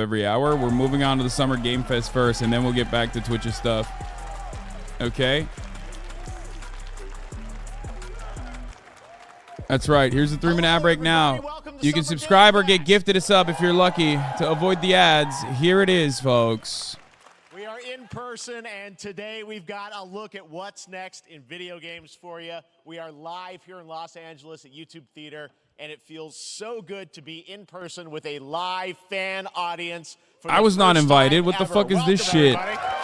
every hour. We're moving on to the Summer Game Fest first, and then we'll get back to Twitch's stuff. Okay. That's right. Here's the 3-minute ad break now. You can subscribe or get gifted a sub if you're lucky to avoid the ads. Here it is, folks. We are in person, and today we've got a look at what's next in video games for you. We are live here in Los Angeles at YouTube Theater, and it feels so good to be in person with a live fan audience. I was not invited. What the fuck is this shit? Everybody.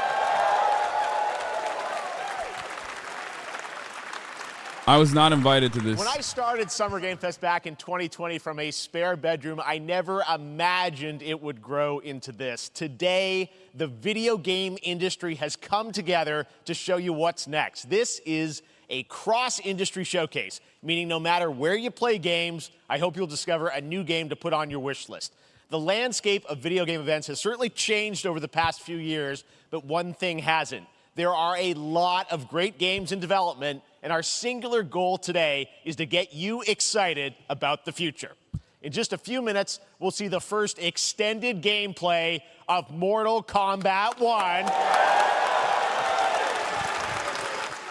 I was not invited to this. When I started Summer Game Fest back in 2020 from a spare bedroom, I never imagined it would grow into this. Today, the video game industry has come together to show you what's next. This is a cross-industry showcase, meaning no matter where you play games, I hope you'll discover a new game to put on your wish list. The landscape of video game events has certainly changed over the past few years, but one thing hasn't. There are a lot of great games in development, and our singular goal today is to get you excited about the future. In just a few minutes, we'll see the first extended gameplay of Mortal Kombat 1.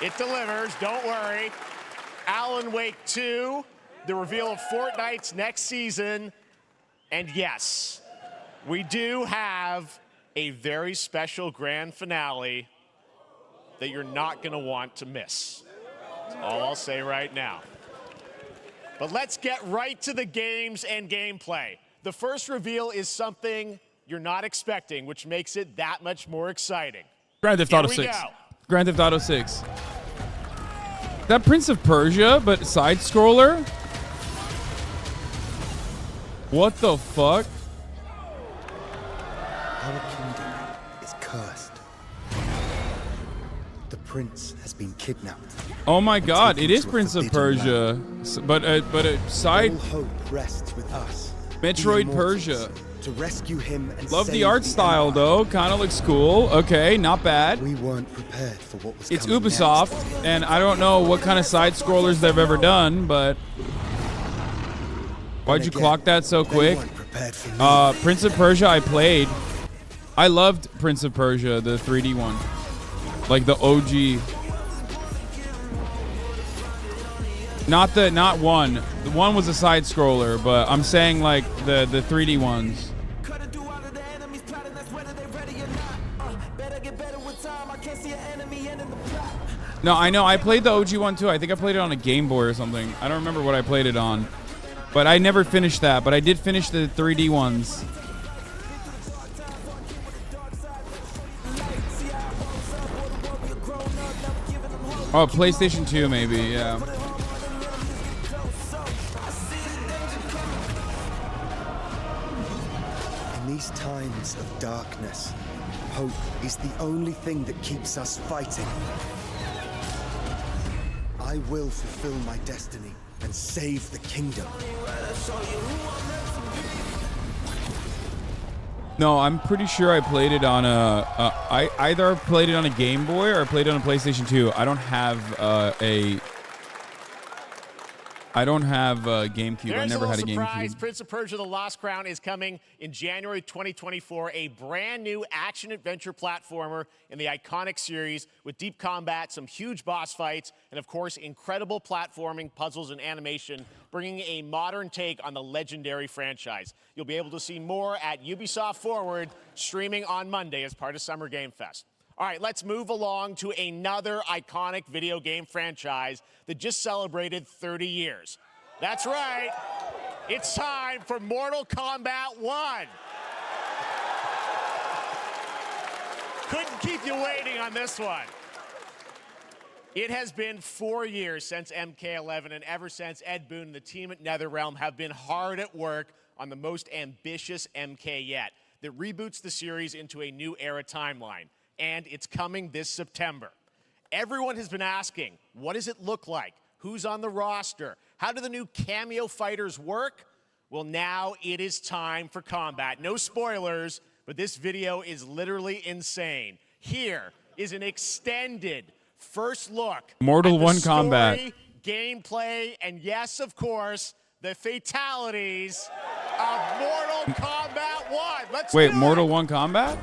It delivers, don't worry. Alan Wake 2, the reveal of Fortnite's next season, and yes, we do have a very special grand finale that you're not going to want to miss. That's all I'll say right now. But let's get right to the games and gameplay. The first reveal is something you're not expecting, which makes it that much more exciting. Grand Theft Auto 6. Grand Theft Auto 6. That Prince of Persia, but side-scroller? What the fuck? Our kingdom is cursed. The prince has been kidnapped. Oh my god, it is Prince of Persia. But a side... All hope rests with us. Metroid Persia. To rescue him and Love save the art style, though. Kind of looks cool. Okay, not bad. We weren't prepared for what was It's coming Ubisoft, next. and I don't know what kind of side-scrollers they've ever done, but... Why'd you clock that so quick? Prince of Persia I played. I loved Prince of Persia, the 3D one. Like the OG. Not one. The one was a side-scroller, but I'm saying like the 3D ones. No, I know. I played the OG one too. I think I played it on a Game Boy or something. I don't remember what I played it on. But I never finished that. But I did finish the 3D ones. Oh, PlayStation 2 maybe, yeah. In these times of darkness, hope is the only thing that keeps us fighting. I will fulfill my destiny and save the kingdom. No, I'm pretty sure I played it on I either played it on a Game Boy or I played it on a PlayStation 2. I don't have GameCube. I never had a GameCube. Prince of Persia: The Lost Crown is coming in January 2024. A brand new action-adventure platformer in the iconic series with deep combat, some huge boss fights, and of course, incredible platforming, puzzles, and animation, bringing a modern take on the legendary franchise. You'll be able to see more at Ubisoft Forward, streaming on Monday as part of Summer Game Fest. All right, let's move along to another iconic video game franchise that just celebrated 30 years. That's right. It's time for Mortal Kombat 1. Couldn't keep you waiting on this one. It has been 4 years since MK11, and ever since, Ed Boon and the team at NetherRealm have been hard at work on the most ambitious MK yet that reboots the series into a new era timeline. And it's coming this September. Everyone has been asking, what does it look like? Who's on the roster? How do the new cameo fighters work? Well, now it is time for combat. No spoilers, but this video is literally insane. Here is an extended first look Mortal at the 1 story, combat. gameplay, and yes, of course, the fatalities of Mortal Kombat got one. Let's Wait, do Mortal it. 1 combat?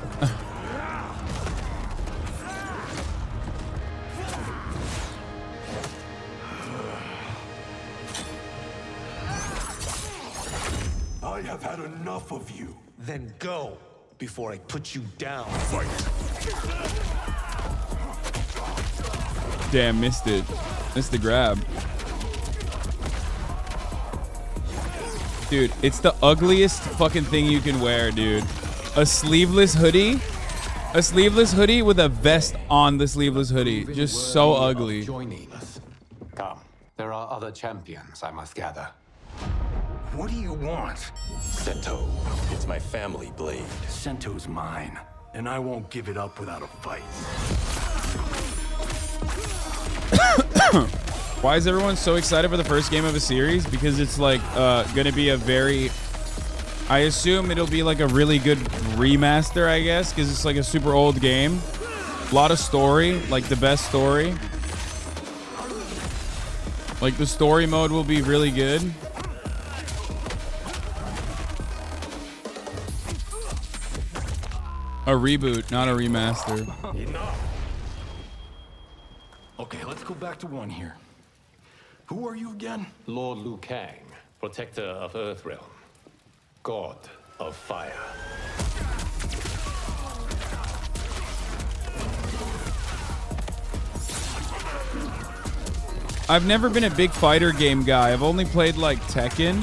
I have had enough of you. Then go before I put you down. Fight. Damn, missed it. Missed the grab. Dude, it's the ugliest fucking thing you can wear, dude. A sleeveless hoodie. A sleeveless hoodie with a vest on the sleeveless hoodie. Just so ugly. Joining us. Come. There are other champions, I must gather. What do you want? Sento. It's my family blade. Sento's mine, and I won't give it up without a fight. Why is everyone so excited for the first game of a series? Because it's like gonna be a very, I assume it'll be like a really good remaster, I guess, because it's like a super old game. A lot of story, like the best story. Like the story mode will be really good. A reboot, not a remaster. Enough. Okay, let's go back to one here. Who are you again? Lord Liu Kang, protector of Earthrealm, god of fire. I've never been a big fighter game guy. I've only played like Tekken.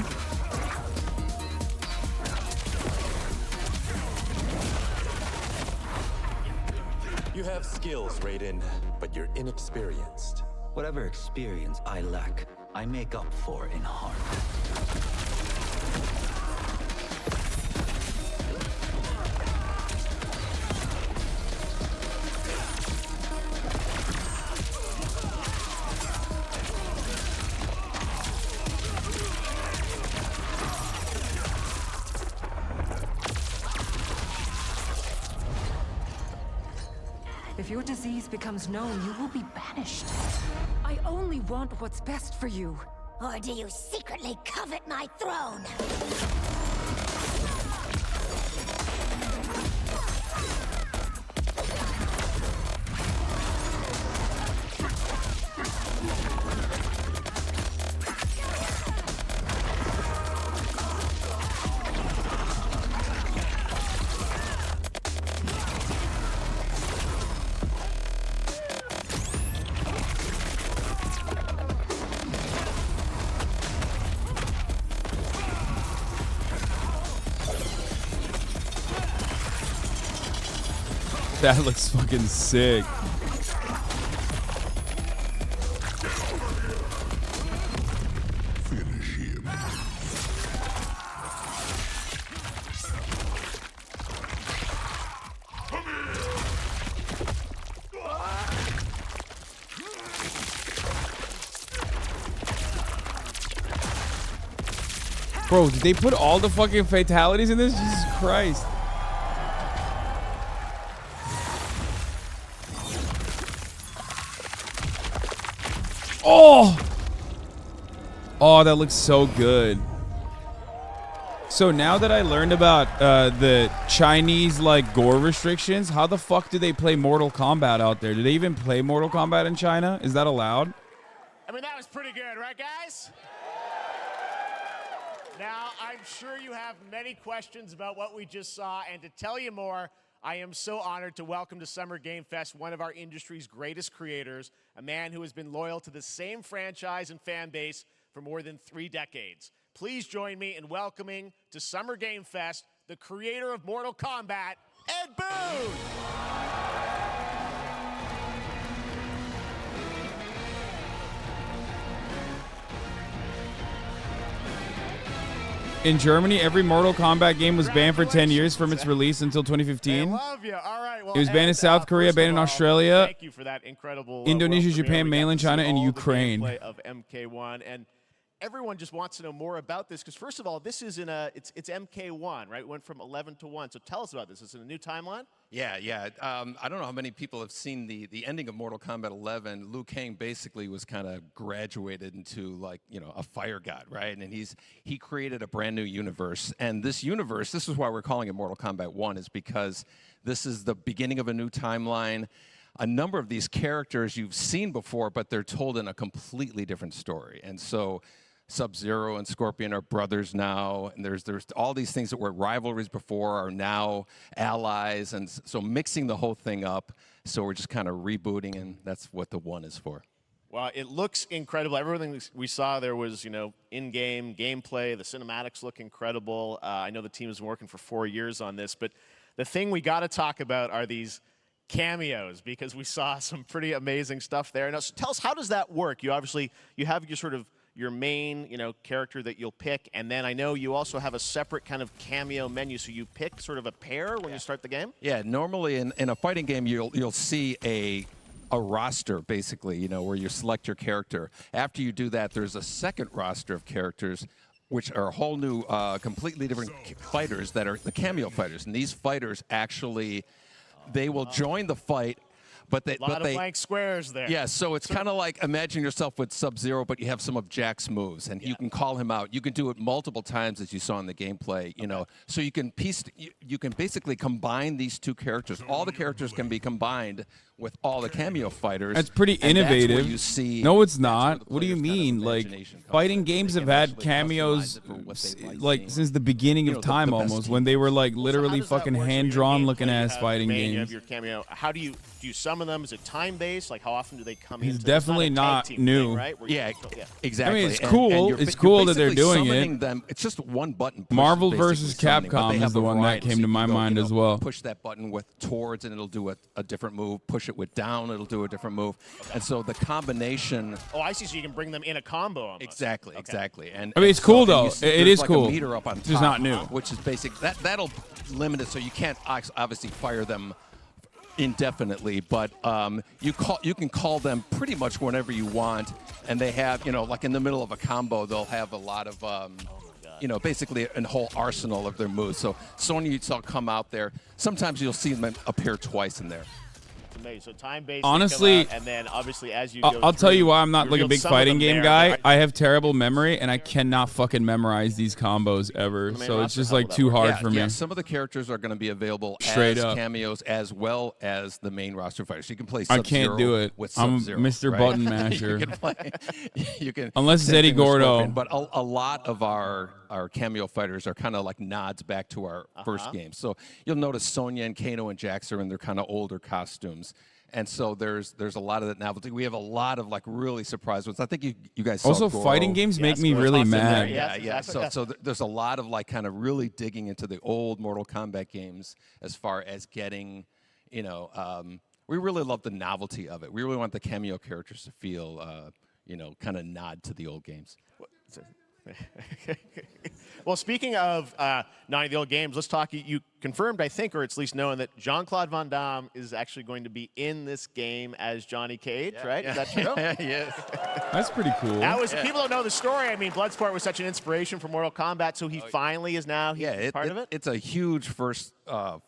You have skills, Raiden, but you're inexperienced. Whatever experience I lack, I make up for in heart. If your disease becomes known, you will be banished. I only want what's best for you. Or do you secretly covet my throne? That looks fucking sick. Finish him. Bro, did they put all the fucking fatalities in this? Jesus Christ. Oh! Oh, that looks so good. So now that I learned about the Chinese like gore restrictions, how the fuck do they play Mortal Kombat out there? Do they even play Mortal Kombat in China? Is that allowed? I mean, that was pretty good, right, guys? Now, I'm sure you have many questions about what we just saw, and to tell you more, I am so honored to welcome to Summer Game Fest one of our industry's greatest creators, a man who has been loyal to the same franchise and fan base for more than 3 decades. Please join me in welcoming to Summer Game Fest the creator of Mortal Kombat, Ed Boon! In Germany, every Mortal Kombat game was banned for 10 years from its release until 2015. I love you. All right. Well, It was banned in South Korea, banned in Australia, thank you for that incredible Indonesia, world premiere. Japan, We got mainland to see China, and all the Ukraine. gameplay of MK1, and everyone just wants to know more about this because first of all, this is it's MK1, right? It went from 11 to 1. So tell us about this. Is it a new timeline? Yeah. I don't know how many people have seen the ending of Mortal Kombat 11. Liu Kang basically was kind of graduated into like, a fire god, right? And he created a brand new universe. And this universe, this is why we're calling it Mortal Kombat 1, is because this is the beginning of a new timeline. A number of these characters you've seen before, but they're told in a completely different story. And so Sub-Zero and Scorpion are brothers now, and there's all these things that were rivalries before are now allies, and so mixing the whole thing up. So we're just kind of rebooting, and that's what the 1 is for. Well, it looks incredible. Everything we saw there was, in-game gameplay. The cinematics look incredible. I know the team has been working for 4 years on this, but the thing we got to talk about are these cameos, because we saw some pretty amazing stuff there. Now, so tell us, how does that work? You have your main, character that you'll pick, and then I know you also have a separate kind of cameo menu, so you pick sort of a pair when you start the game? Yeah, normally in a fighting game, you'll see a roster, basically, where you select your character. After you do that, there's a second roster of characters, which are a whole new, completely different fighters that are the cameo fighters. And these fighters actually, they will join the fight, but they... A lot of blank squares there. Yeah, so it's kind of like, imagine yourself with Sub-Zero, but you have some of Jack's moves, and you can call him out. You can do it multiple times, as you saw in the gameplay, So you can basically combine these two characters. All the characters can be combined with all the cameo fighters. That's pretty innovative. That's where you see, no, it's not. What do you mean? Like, fighting games have had cameos since the beginning of time, almost, when they were like literally fucking hand-drawn looking ass fighting games. You have your cameo. How do you summon them? Is it time-based? Like, how often do they come in? He's definitely not new. Thing, right? Yeah, exactly. I mean, it's cool. It's cool that they're doing it. Them, it's just one button. Push, Marvel vs. Capcom is the one that came to my mind as well. Push that button with towards, and it'll do a different move. Push it with down, it'll do a different move. And so the combination... Oh, I see. So you can bring them in a combo almost. Exactly. And I mean, it's cool, though. It is cool. A meter up on top, it's not new. Which is basic. That'll limit it, so you can't obviously fire them indefinitely, but you can call them pretty much whenever you want, and they have, like in the middle of a combo, they'll have a lot of, basically a whole arsenal of their moves. So Sonya, you saw come out there. Sometimes you'll see them appear twice in there. So time-based, honestly, and then obviously as you go I'll tell you why I'm not like a big fighting game there, guy. I have terrible memory, and I cannot fucking memorize these combos ever. So it's just like too hard for me. Yeah, some of the characters are going to be available straight as up cameos as well as the main roster fighters. So you can play I can't do it. With I'm Sub-Zero, Mr. right? Button Masher. you can unless it's Eddie Gordo. But a lot of our cameo fighters are kind of like nods back to our first game. So you'll notice Sonya and Kano and Jax are in their kind of older costumes. And so there's a lot of that novelty. We have a lot of like really surprise ones. I think you guys saw also Goro. fighting games make me really mad. Yeah. So there's a lot of like kind of really digging into the old Mortal Kombat games as far as getting, we really love the novelty of it. We really want the cameo characters to feel, kind of nod to the old games. Well, speaking of nodding to the old games, let's talk. You confirmed, I think, or it's at least known, that Jean-Claude Van Damme is actually going to be in this game as Johnny Cage, right? Is that true? Yes. That's pretty cool. People don't know the story. I mean, Bloodsport was such an inspiration for Mortal Kombat, so he finally is now part of it? It's a huge first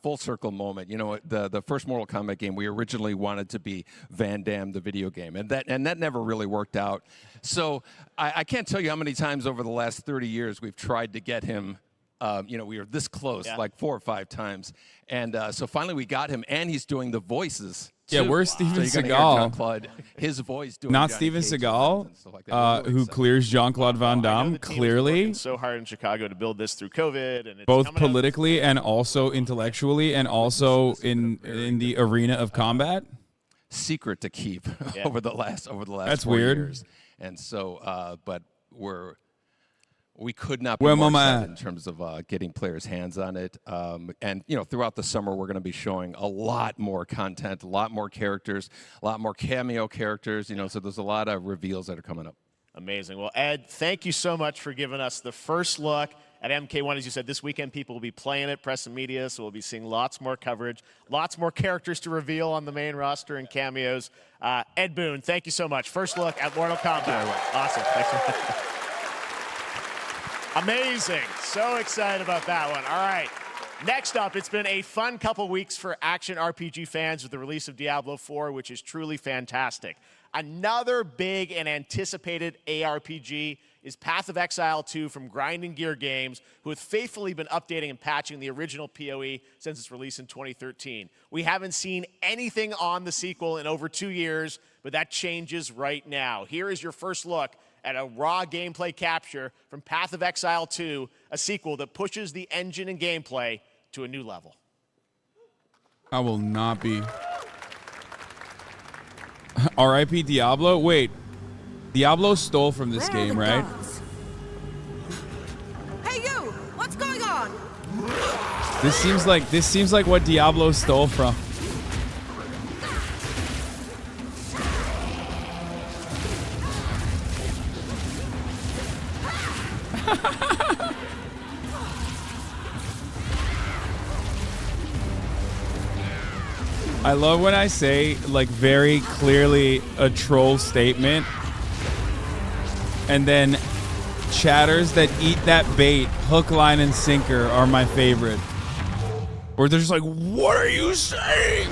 full circle moment. The first Mortal Kombat game, we originally wanted to be Van Damme, the video game, and that never really worked out. So I can't tell you how many times over the last 30 years we've tried to get him. We were this close, like 4 or 5 times. And so finally we got him, and he's doing the voices. Yeah, where's Steven so Seagal? His voice doing not Johnny Steven Cage Seagal, like who clears Jean-Claude Van Damme, clearly. So hard in Chicago to build this through COVID. And it's both politically and also intellectually and also in the arena of combat. Secret to keep over the last That's 4 weird. years. And so, but we could not be more excited in terms of getting players' hands on it. And, throughout the summer, we're going to be showing a lot more content, a lot more characters, a lot more cameo characters, so there's a lot of reveals that are coming up. Amazing. Well, Ed, thank you so much for giving us the first look at MK1. As you said, this weekend people will be playing it, press and media, so we'll be seeing lots more coverage, lots more characters to reveal on the main roster and cameos. Ed Boon, thank you so much. First look at Mortal Kombat. Awesome. Thanks so much. Amazing. So excited about that one. All right. Next up, it's been a fun couple weeks for action RPG fans with the release of Diablo 4, which is truly fantastic. Another big and anticipated ARPG is Path of Exile 2 from Grind & Gear Games, who have faithfully been updating and patching the original PoE since its release in 2013. We haven't seen anything on the sequel in over 2 years, but that changes right now. Here is your first look at a raw gameplay capture from Path of Exile 2, a sequel that pushes the engine and gameplay to a new level. I will not be. R.I.P. Diablo? Wait. Diablo stole from this game, right? Hey you! What's going on? This seems like what Diablo stole from. I love when I say, like, very clearly a troll statement, and then chatters that eat that bait, hook, line, and sinker, are my favorite. Or they're just like, what are you saying?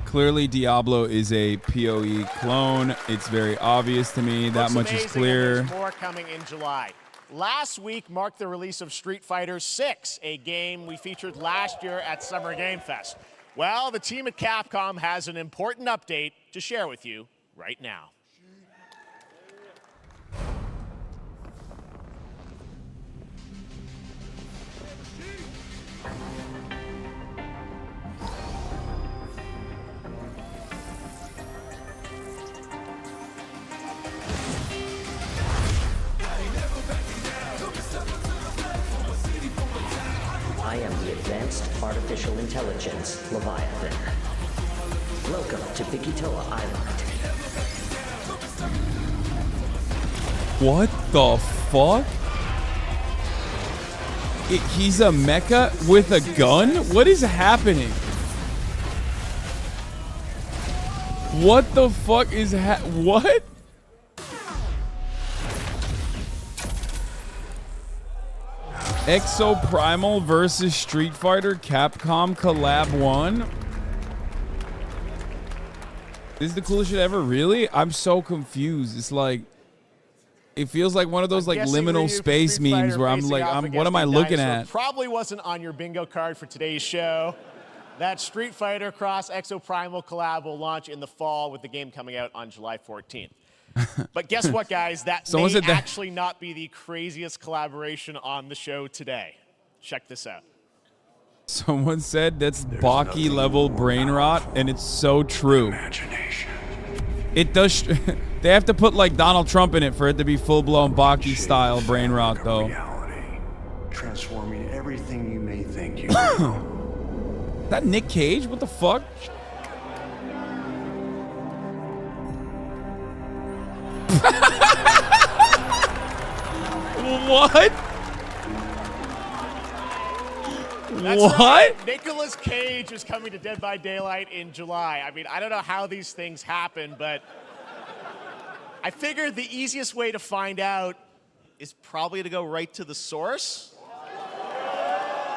Clearly, Diablo is a PoE clone. It's very obvious to me. That much is clear. There's more coming in July. Last week marked the release of Street Fighter 6, a game we featured last year at Summer Game Fest. Well, the team at Capcom has an important update to share with you right now. I am the Advanced Artificial Intelligence, Leviathan. Welcome to Bikitoa Island. What the fuck? He's a mecha with a gun? What is happening? What the fuck is what? Exoprimal versus Street Fighter Capcom Collab 1. This is the coolest shit ever, really? I'm so confused. It's like, it feels like one of those like liminal space memes where I'm like, what am I looking at? Probably wasn't on your bingo card for today's show. That Street Fighter Cross Exoprimal collab will launch in the fall, with the game coming out on July 14th. But guess what, guys? That may actually not be the craziest collaboration on the show today. Check this out. Someone said that's Baki level brain rot, and it's so true. It does. They have to put like Donald Trump in it for it to be full-blown Baki style brain rot, though. Transforming everything you may think you know. That Nick Cage? What the fuck? What? That's what? Right. Nicolas Cage is coming to Dead by Daylight in July. I mean, I don't know how these things happen, but I figured the easiest way to find out is probably to go right to the source.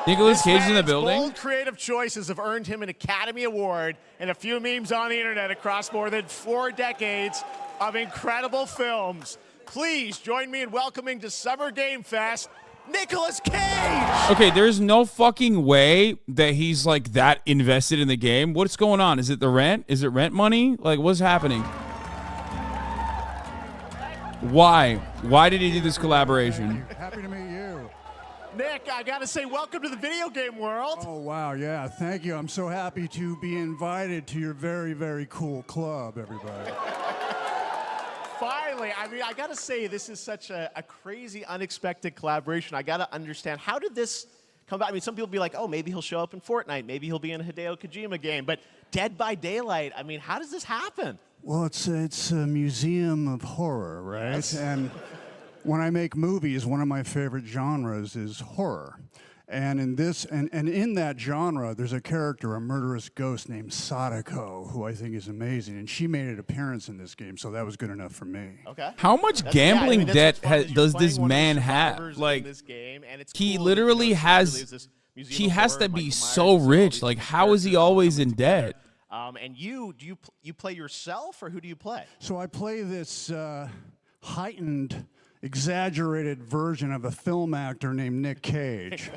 Nicolas Cage in the building? Bold creative choices have earned him an Academy Award and a few memes on the internet across more than 4 decades of incredible films. Please join me in welcoming to Summer Game Fest, Nicolas Cage! Okay, there's no fucking way that he's like that invested in the game. What's going on? Is it the rent? Is it rent money? Like, what's happening? Why? Why did he do this collaboration? Happy to meet you. Nick, I gotta say, welcome to the video game world. Oh, wow, yeah, thank you. I'm so happy to be invited to your very, very cool club, everybody. Finally, I mean, I gotta say, this is such a crazy, unexpected collaboration. I gotta understand, how did this come about? I mean, some people be like, oh, maybe he'll show up in Fortnite. Maybe he'll be in a Hideo Kojima game. But Dead by Daylight, I mean, how does this happen? Well, it's a museum of horror, right? Yes. And when I make movies, one of my favorite genres is horror. And in this, and in that genre, there's a character, a murderous ghost named Sadako, who I think is amazing, and she made an appearance in this game, so that was good enough for me. Okay. How much gambling debt does this man have? Like, he literally has. He has to be so rich. Like, how is he always in debt? And you play yourself, or who do you play? So I play this heightened, exaggerated version of a film actor named Nick Cage.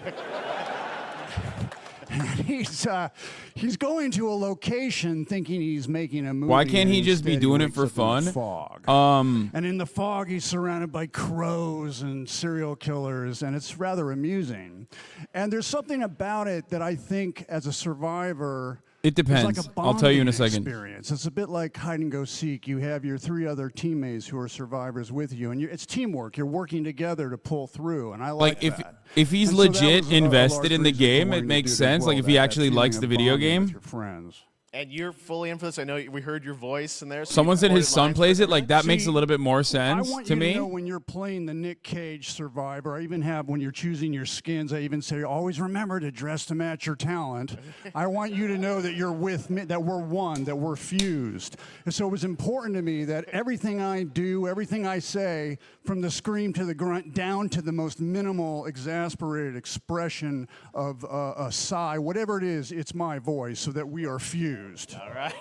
And he's going to a location thinking he's making a movie. Why can't he just be doing it for fun? Fog. And in the fog, he's surrounded by crows and serial killers, and it's rather amusing. And there's something about it that I think, as a survivor, it depends. Like I'll tell you in a second. Experience. It's a bit like hide and go seek. You have your 3 other teammates who are survivors with you, and it's teamwork. You're working together to pull through, and I like that. If he's legit invested in the game, it makes sense. Like if he actually likes the video game. Your friends. And you're fully in for this. I know we heard your voice in there. So someone said his son plays it. Like that makes a little bit more sense I want to you me. To know when you're playing the Nick Cage Survivor, I even have when you're choosing your skins. I even say always remember to dress to match your talent. I want you to know that you're with me, that we're one, that we're fused. And so it was important to me that everything I do, everything I say, from the scream to the grunt, down to the most minimal, exasperated expression of a sigh, whatever it is, it's my voice, so that we are fused. All right.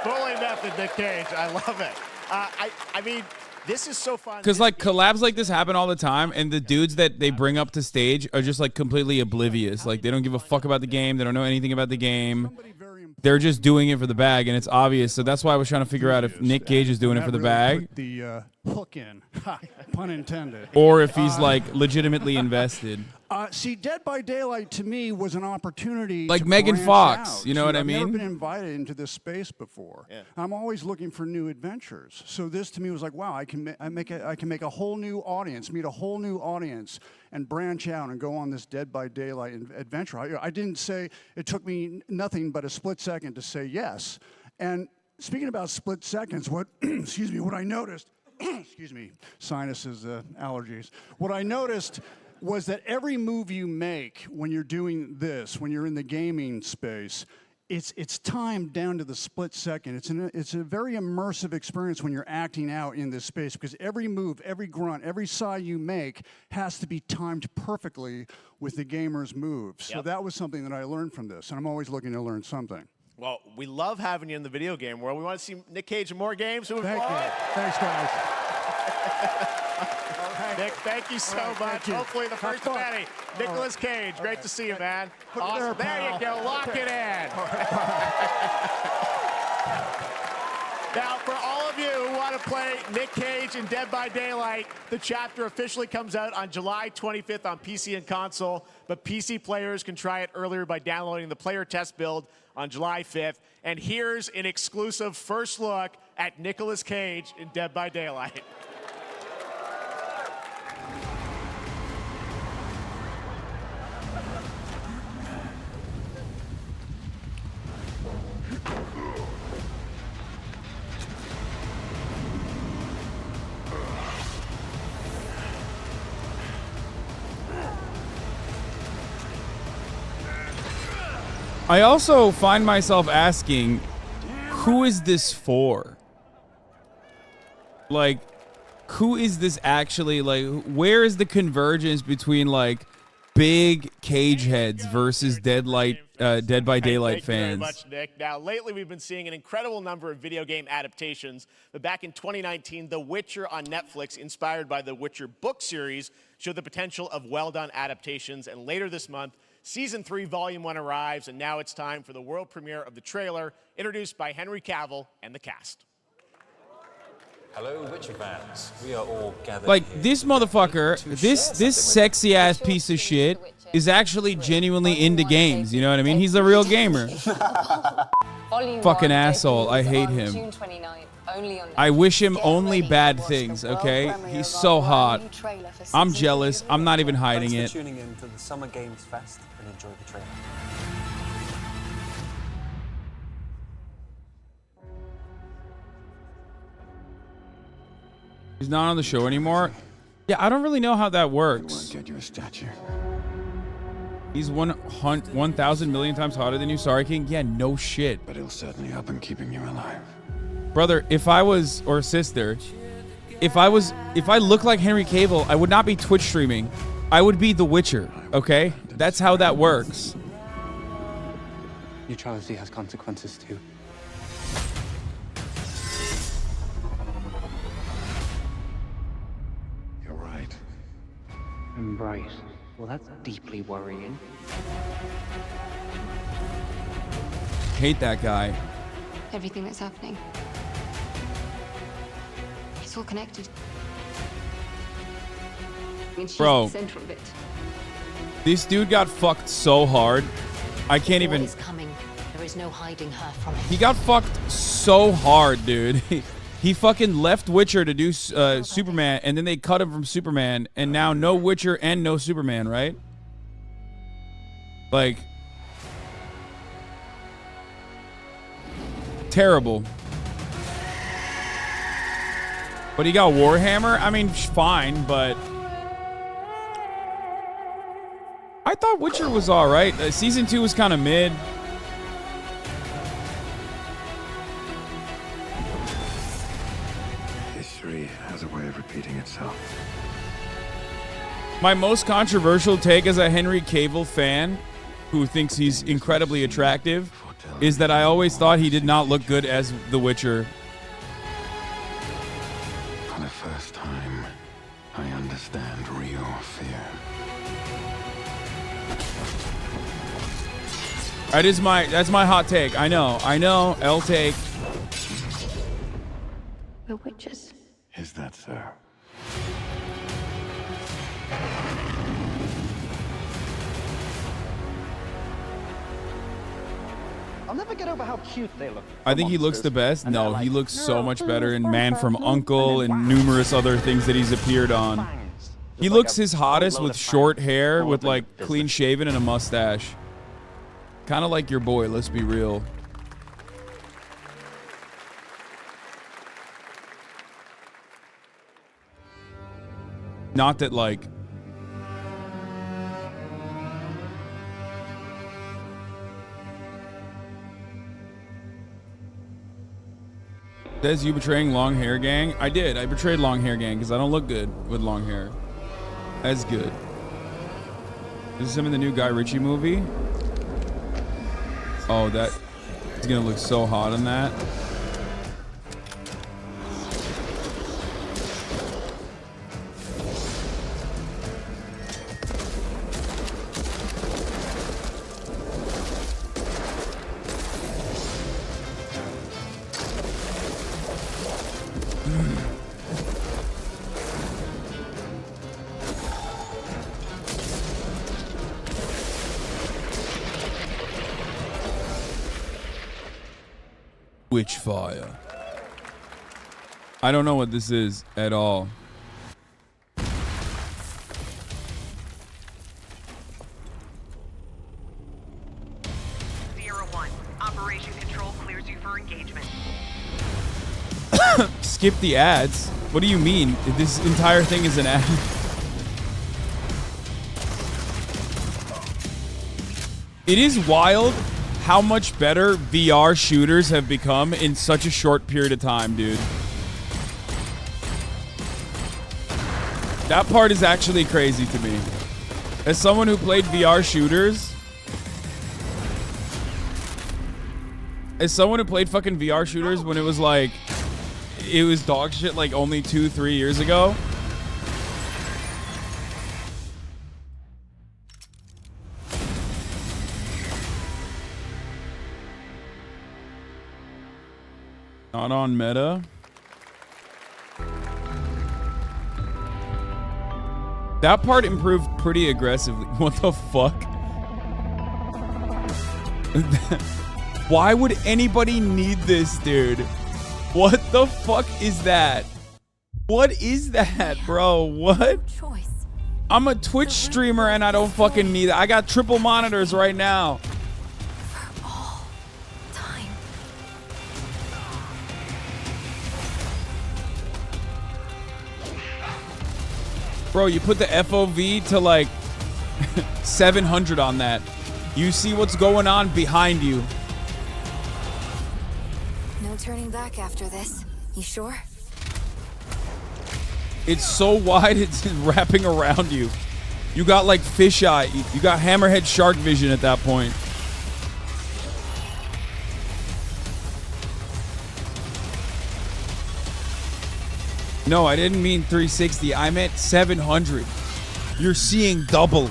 Fully method, Nick Cage. I love it. I mean, this is so fun. Because like collabs like this happen all the time, and the dudes that they bring up to stage are just like completely oblivious. Like they don't give a fuck about the game. They don't know anything about the game. They're just doing it for the bag, and it's obvious. So that's why I was trying to figure out if Nick Cage is doing it for the bag. Put the hook in, pun intended. Or if he's like legitimately invested. See, Dead by Daylight to me was an opportunity like to Megan branch Fox, out. you know what I mean? I've never been invited into this space before. Yeah. I'm always looking for new adventures. So this to me was like, wow, I can make a whole new audience, meet a whole new audience, and branch out and go on this Dead by Daylight adventure. I didn't say, it took me nothing but a split second to say yes. And speaking about split seconds, what excuse me, what I noticed, excuse me, sinuses, allergies. What I noticed was that every move you make when you're doing this, when you're in the gaming space, it's timed down to the split second. It's a very immersive experience when you're acting out in this space, because every move, every grunt, every sigh you make has to be timed perfectly with the gamer's moves. So that was something that I learned from this, and I'm always looking to learn something. Well, we love having you in the video game world. We want to see Nick Cage in more games. Thank you. Thanks, guys. Nick, thank you so much. Hopefully the first of many. Nicolas Cage, great to see you, man. Awesome. There you go. Lock it in. Now, for all of you who want to play Nick Cage in Dead by Daylight, the chapter officially comes out on July 25th on PC and console, but PC players can try it earlier by downloading the player test build on July 5th. And here's an exclusive first look at Nicolas Cage in Dead by Daylight. I also find myself asking, who is this for? Like, who is this actually? Like, where is the convergence between like big Cage heads versus Dead by Daylight fans? Thank you very much, Nick. Now, lately we've been seeing an incredible number of video game adaptations, but back in 2019, The Witcher on Netflix, inspired by the Witcher book series, showed the potential of well-done adaptations, and later this month, Season 3, Volume 1 arrives, and now it's time for the world premiere of the trailer, introduced by Henry Cavill and the cast. Hello, Witcher fans. We are all gathered Like, here this motherfucker, this sexy-ass piece of shit is actually genuinely into games, you know what I mean? He's a real gamer. Fucking asshole. I hate him. I wish him only bad things, okay? He's so hot. I'm jealous. I'm not even hiding it. Thanks for tuning in to the Summer Games Fest and enjoy the trailer. He's not on the show anymore. Yeah, I don't really know how that works. Get you a statue. He's 1,000 million times hotter than you, sorry, King. Yeah, no shit. But he'll certainly help in keeping you alive. Brother, if I was, or sister, if I looked like Henry Cavill, I would not be Twitch streaming. I would be The Witcher, okay? That's how that works. Neutrality has consequences too. You're right. Right. Well, that's deeply worrying. Hate that guy. Everything that's happening. It's all connected. I mean, she's Bro. the center of it. This dude got fucked so hard. I can't even. War is coming. There is no hiding her from it. He got fucked so hard, dude. He fucking left Witcher to do Superman, and then they cut him from Superman, and now no Witcher and no Superman, right? Like, terrible. But he got Warhammer. I mean, fine, but I thought Witcher was all right. Season 2 was kind of mid. History has a way of repeating itself. My most controversial take as a Henry Cavill fan, who thinks he's incredibly attractive, is that I always thought he did not look good as The Witcher. For the first time, I understand real fear. That's my hot take. I know, L take. We're witches. Is that so? I'll never get over how cute they look. I think he looks the best. No, he looks so much better in Man from and Uncle and numerous other things that he's appeared on. He looks his hottest with short hair, with like clean shaven and a mustache. Kind of like your boy, let's be real. Not that like... Says you betraying long hair gang? I did. I betrayed long hair gang because I don't look good with long hair. As good. Is this him in the new Guy Ritchie movie? Oh, that is gonna look so hot on that. Witchfire. I don't know what this is at all. Operation Control clears you for engagement. Skip the ads. What do you mean? This entire thing is an ad. It is wild how much better VR shooters have become in such a short period of time, dude. That part is actually crazy to me. As someone who played VR shooters, as someone who played fucking VR shooters when it was like, it was dog shit like only 2-3 years ago. Not on meta. That part improved pretty aggressively. What the fuck? Why would anybody need this, dude? What the fuck is that? What is that, bro? What? I'm a Twitch streamer and I don't fucking need it. I got triple monitors right now. Bro, you put the FOV to like 700 on that. You see what's going on behind you. No turning back after this. You sure? It's so wide, it's wrapping around you. You got like fisheye. You got hammerhead shark vision at that point. No, I didn't mean 360. I meant 700. You're seeing double.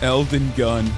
Elden gun.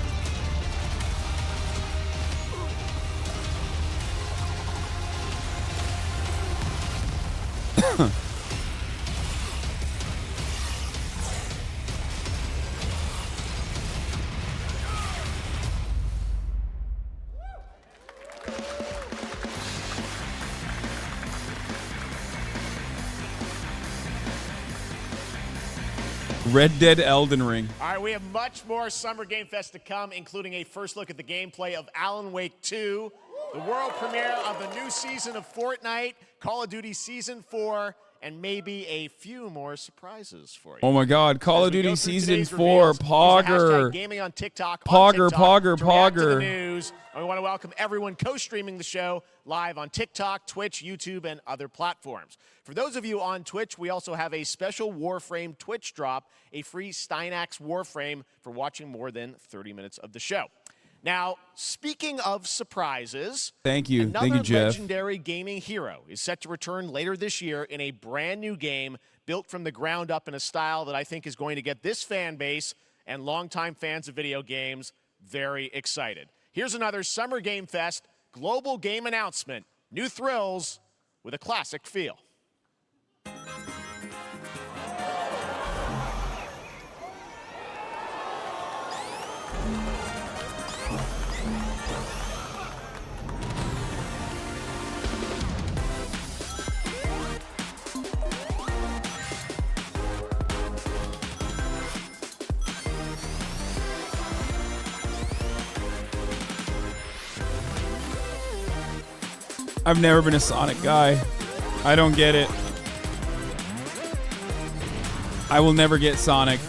Red Dead Elden Ring. All right, we have much more Summer Game Fest to come, including a first look at the gameplay of Alan Wake 2, the world premiere of the new season of Fortnite, Call of Duty Season 4, and maybe a few more surprises for you. Oh my God, Call of Duty Season 4, Pogger. Gaming on TikTok, Pogger, Pogger. Pogger. News. And we want to welcome everyone co-streaming the show live on TikTok, Twitch, YouTube, and other platforms. For those of you on Twitch, we also have a special Warframe Twitch drop, a free Steinax Warframe for watching more than 30 minutes of the show. Now, speaking of surprises, thank you, Jeff. Legendary gaming hero is set to return later this year in a brand new game built from the ground up in a style that I think is going to get this fan base and longtime fans of video games very excited. Here's another Summer Game Fest global game announcement. New thrills with a classic feel. I've never been a Sonic guy. I don't get it. I will never get Sonic.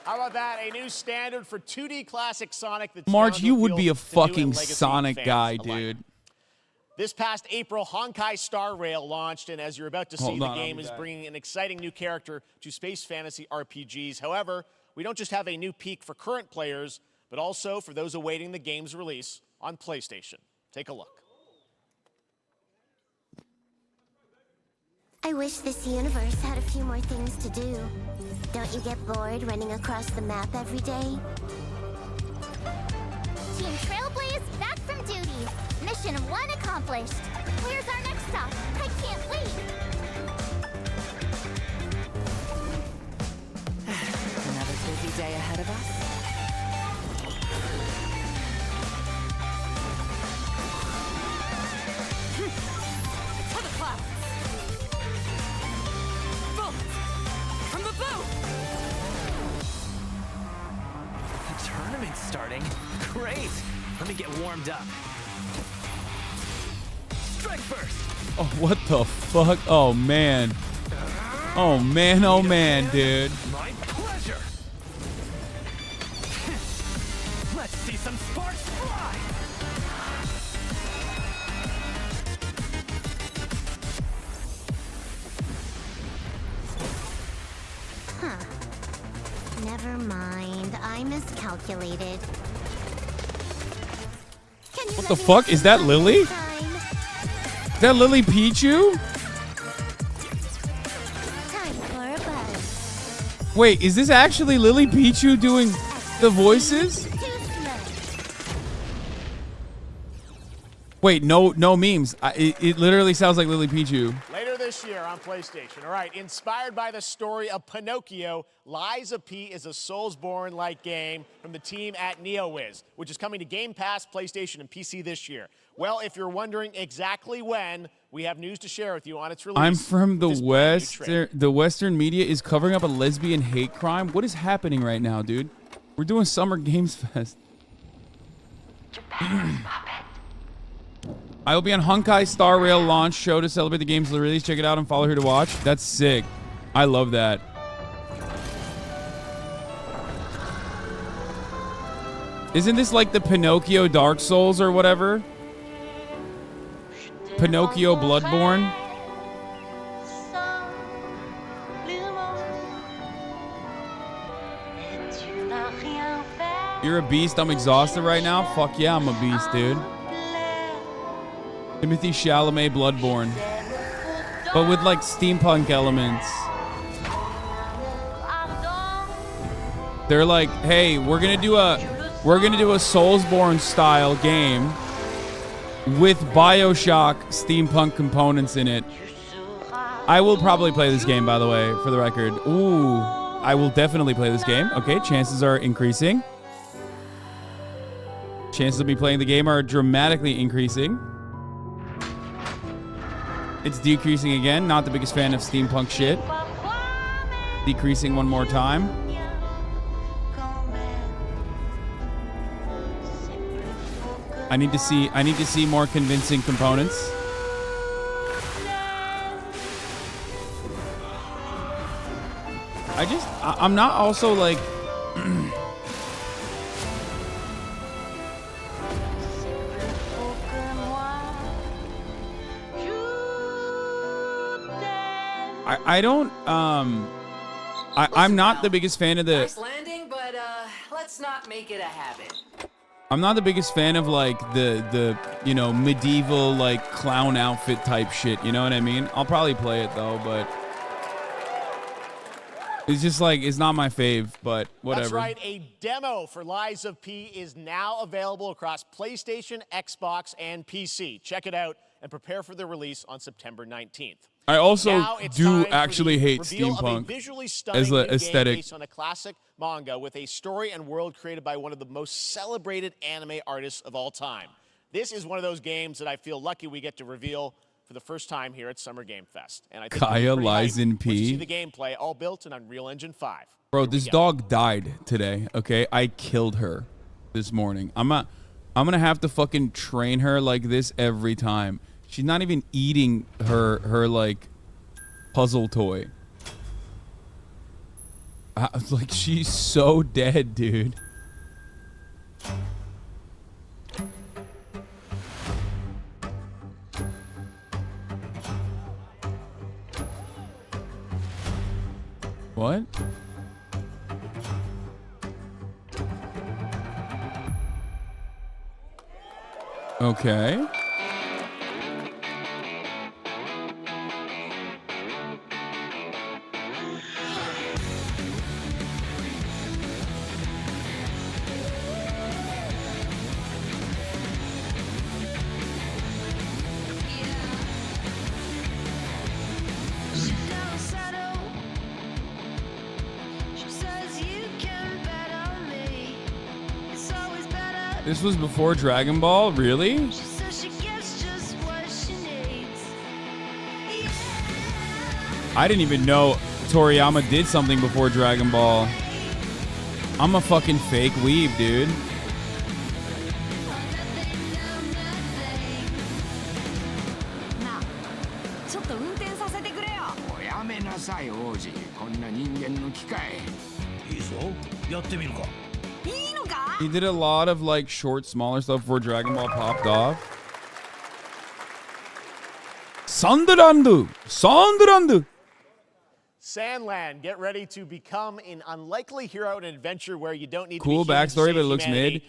How about that? A new standard for 2D classic Sonic. That's March, you would appeal be a to new and fucking legacy Sonic fans guy, alike. dude. This past April, Honkai Star Rail launched, and as you're about to see, Hold the on, game I'll be is back. bringing an exciting new character to space fantasy RPGs. However, we don't just have a new peak for current players, but also for those awaiting the game's release on PlayStation. Take a look. I wish this universe had a few more things to do. Don't you get bored running across the map every day? Team Trailblaze back from duty. Mission 1 accomplished. Where's our next stop? I can't wait. Another busy day ahead of us. To the clouds! Bullets! From the boat! The tournament's starting. Great! Let me get warmed up. Strike first. Oh, what the fuck? Oh, man. Oh, man. Oh, man, dude. My pleasure. Let's see some sparks fly. Huh. Never mind. I miscalculated. What the fuck? Is that Lily? Is that Lily Pichu? Time for a buzz. Wait, is this actually Lily Pichu doing the voices? Wait, no memes. It literally sounds like Lily Pichu. Later this year on PlayStation. All right, inspired by the story of Pinocchio, Lies of P is a Soulsborne-like game from the team at NeoWiz, which is coming to Game Pass, PlayStation, and PC this year. Well, if you're wondering exactly when, we have news to share with you on its release. I'm from the West. The Western media is covering up a lesbian hate crime. What is happening right now, dude? We're doing Summer Games Fest. I will be on Honkai Star Rail launch show to celebrate the game's release. Check it out and follow here to watch. That's sick. I love that. Isn't this like the Pinocchio Dark Souls or whatever? Pinocchio Bloodborne? You're a beast. I'm exhausted right now. Fuck yeah, I'm a beast, dude. Timothy Chalamet Bloodborne. But with like steampunk elements. They're like, hey, we're gonna do a Soulsborne style game with BioShock steampunk components in it. I will probably play this game, by the way, for the record. Ooh, I will definitely play this game. Okay, chances are increasing. Chances of me playing the game are dramatically increasing. It's decreasing again. Not the biggest fan of steampunk shit. Decreasing one more time. I need to see more convincing components. I'm not also like I'm not the biggest fan of the Nice landing, but let's not make it a habit. I'm not the biggest fan of like the you know, medieval like clown outfit type shit, you know what I mean? I'll probably play it though, but it's just like, it's not my fave, but whatever. That's right, a demo for Lies of P is now available across PlayStation, Xbox, and PC. Check it out and prepare for the release on September 19th. I also Now it's do time actually for the hate reveal of a steampunk visually stunning as new an game aesthetic. based on a classic manga with a story and world created by one of the most celebrated anime artists of all time. This is one of those games that I feel lucky we get to reveal for the first time here at Summer Game Fest. And I think Kaya it's pretty lies hype in once you see P. the gameplay, all built in Unreal Engine 5. Bro, this dog died today, okay? I killed her this morning. I'm gonna have to fucking train her like this every time. She's not even eating her like puzzle toy. Like, she's so dead, dude. What? Okay. This was before Dragon Ball? Really? I didn't even know Toriyama did something before Dragon Ball. I'm a fucking fake weeb, dude. He did a lot of like short, smaller stuff before Dragon Ball popped off. SandLand. SandLand, get ready to become an unlikely hero in an adventure where you don't need Cool to be human to backstory, save but it looks humanity. mid.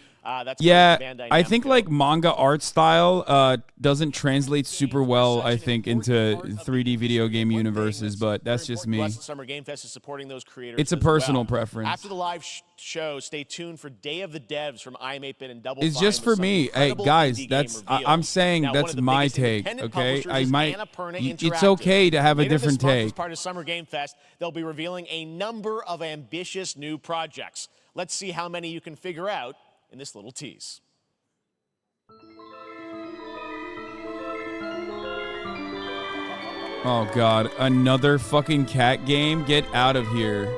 That's Yeah, Bandai I think Namco. like manga art style doesn't translate super well, I think, into 3D video game universes, but that's just me. Plus, the Summer Game Fest is supporting those creators. It's a as personal well. preference. After the live show, stay tuned for Day of the Devs from IM8bit and Double It's Fine just with for some me. Hey, incredible guys, indie that's game I'm reveals. saying Now, one that's of the my biggest take, independent okay? publishers I is might Annapurna it's Interactive. okay to have a Later this different month, take. As part of Summer Game Fest, they'll be revealing a number of ambitious new projects. Let's see how many you can figure out in this little tease. Oh god, another fucking cat game? Get out of here.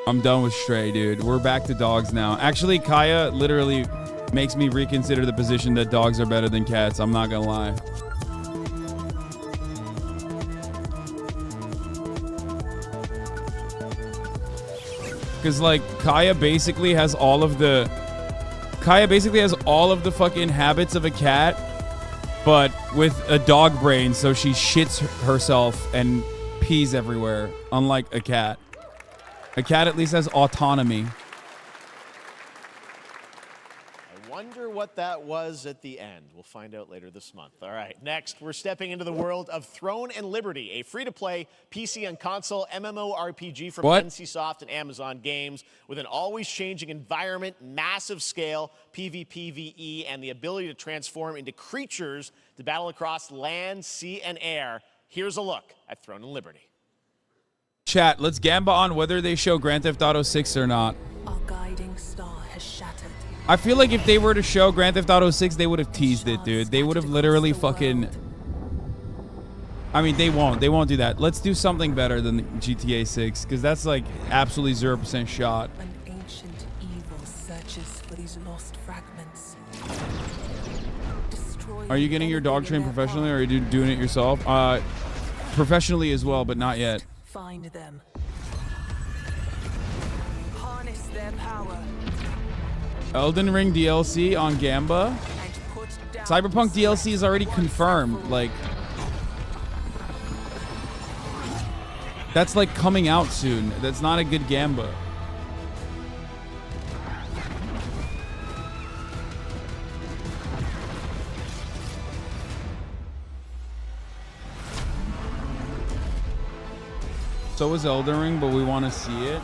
I'm done with Stray, dude. We're back to dogs now. Actually, Kaya literally makes me reconsider the position that dogs are better than cats. I'm not gonna lie. Because like Kaya basically has all of the fucking habits of a cat, but with a dog brain, so she shits herself and pees everywhere, unlike a cat. A cat at least has autonomy. I wonder what that was at the end. We'll find out later this month. All right, next, we're stepping into the world of Throne and Liberty, a free-to-play PC and console MMORPG from NCSoft and Amazon Games with an always-changing environment, massive scale, PvPvE, and the ability to transform into creatures to battle across land, sea, and air. Here's a look at Throne and Liberty. Chat, let's gamba on whether they show Grand Theft Auto 6 or not. Our guiding star has shattered. I feel like if they were to show Grand Theft Auto 6, they would have teased it, dude. They would have literally fucking... I mean, they won't. They won't do that. Let's do something better than GTA 6, because that's like absolutely 0% shot. An ancient evil searches for these lost fragments. Are you getting your dog trained professionally, or are you doing it yourself? Professionally as well, but not yet. Find them. Harness their power. Elden Ring DLC on Gamba. Cyberpunk DLC is already confirmed. Like, that's like coming out soon. That's not a good Gamba. So is Elden Ring, but we want to see it.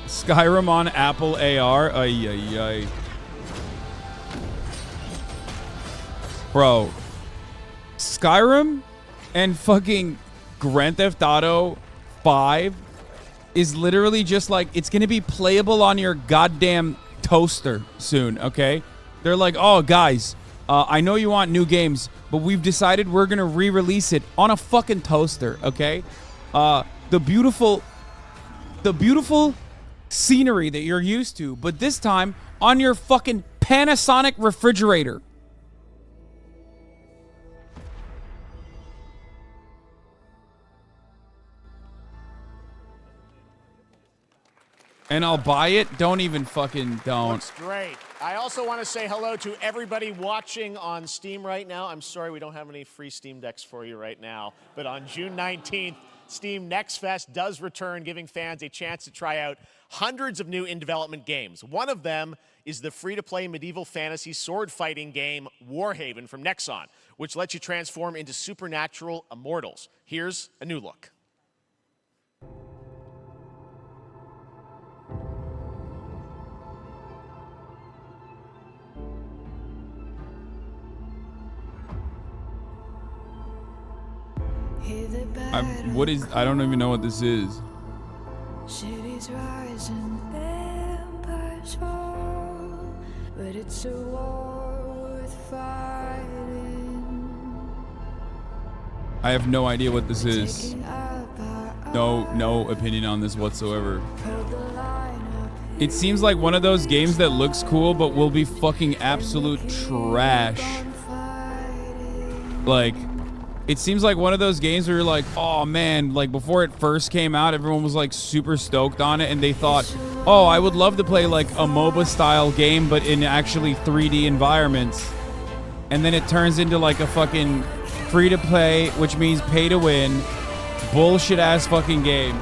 Skyrim on Apple AR. Ay, ay, ay. Bro. Skyrim and fucking Grand Theft Auto 5 is literally just like, it's going to be playable on your goddamn toaster soon, okay? They're like, oh, guys, I know you want new games, but we've decided we're going to re-release it on a fucking toaster, okay? The beautiful scenery that you're used to, but this time on your fucking Panasonic refrigerator. And I'll buy it. Don't even fucking don't. Looks great. I also want to say hello to everybody watching on Steam right now. I'm sorry we don't have any free Steam Decks for you right now, but on June 19th, Steam Next Fest does return, giving fans a chance to try out hundreds of new in-development games. One of them is the free-to-play medieval fantasy sword-fighting game Warhaven from Nexon, which lets you transform into supernatural immortals. Here's a new look. I don't even know what this is. Cities rise and empires fall, but it's a war worth fighting. I have no idea what this is. No opinion on this whatsoever. Hold the line up It seems like one of those games that looks cool, but will be fucking absolute trash. Like, it seems like one of those games where you're like, oh man, like before it first came out, everyone was like super stoked on it, and they thought, oh, I would love to play like a MOBA style game, but in actually 3D environments. And then it turns into like a fucking free to play, which means pay to win, bullshit ass fucking game.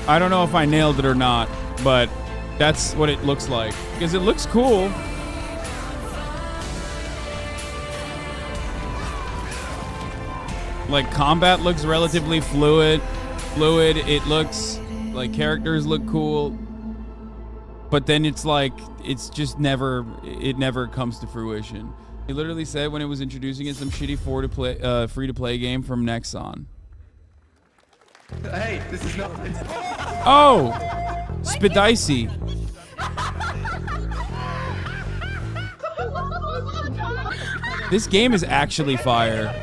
I don't know if I nailed it or not, but that's what it looks like. Because it looks cool. Like, combat looks relatively fluid. It looks like characters look cool. But then it's like, it's just never, it never comes to fruition. He literally said when it was introducing it, some shitty free-to-play game from Nexon. Hey, this is not... Oh! Spidicey. This game is actually fire.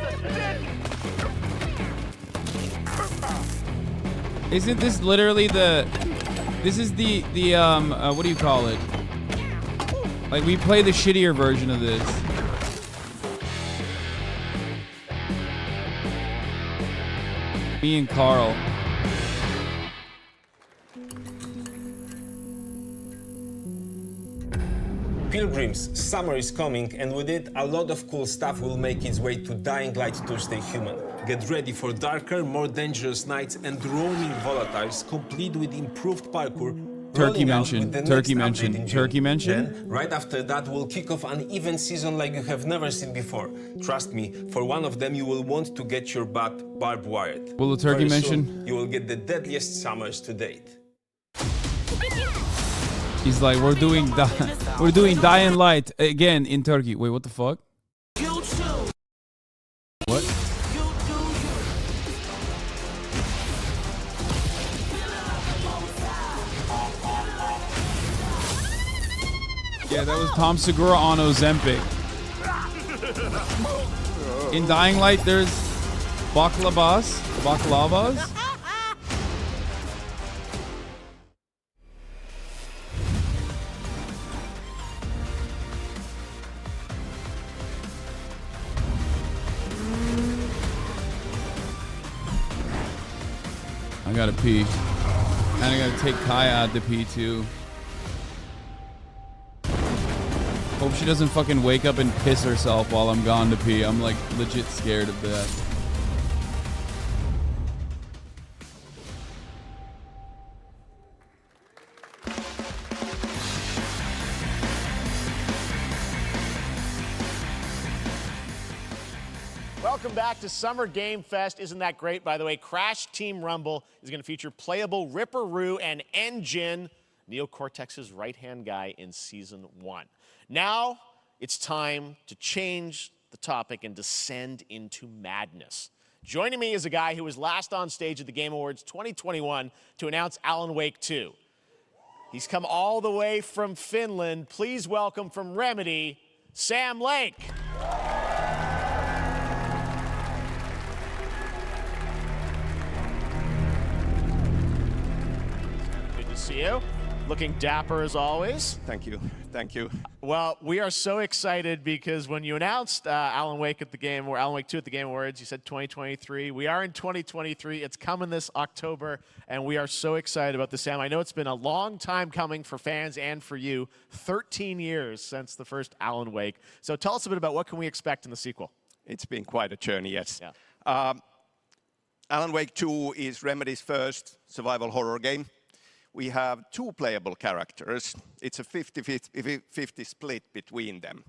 Isn't this literally the... This is the what do you call it? Like, we play the shittier version of this. Me and Carl. Pilgrims, summer is coming, and with it, a lot of cool stuff will make its way to Dying Light to stay human. Get ready for darker, more dangerous nights and roaming volatiles, complete with improved parkour. Turkey mention. Then, right after that, we'll kick off an event season like you have never seen before. Trust me, for one of them, you will want to get your butt barbed wired. Will the turkey Very mention? soon, you will get the deadliest summers to date. He's like, we're doing Dying Light again in Turkey. Wait, what the fuck? What? Yeah, that was Tom Segura on Ozempic. In Dying Light, there's baklavas. I gotta pee. And I gotta take Kaya out to pee too. Hope she doesn't fucking wake up and piss herself while I'm gone to pee. I'm like legit scared of that. Welcome back to Summer Game Fest. Isn't that great? By the way, Crash Team Rumble is going to feature playable Ripperoo and Engine, Neocortex's right-hand guy in Season 1. Now, it's time to change the topic and descend into madness. Joining me is a guy who was last on stage at the Game Awards 2021 to announce Alan Wake 2. He's come all the way from Finland. Please welcome from Remedy, Sam Lake. Good to see you. Looking dapper as always. Thank you. Thank you. Well, we are so excited because when you announced Alan Wake 2 at the Game Awards, you said 2023. We are in 2023. It's coming this October, and we are so excited about this, Sam. I know it's been a long time coming for fans and for you. 13 years since the first Alan Wake. So tell us a bit about what can we expect in the sequel. It's been quite a journey, yes. Yeah. Alan Wake 2 is Remedy's first survival horror game. We have two playable characters. It's a 50-50 split between them.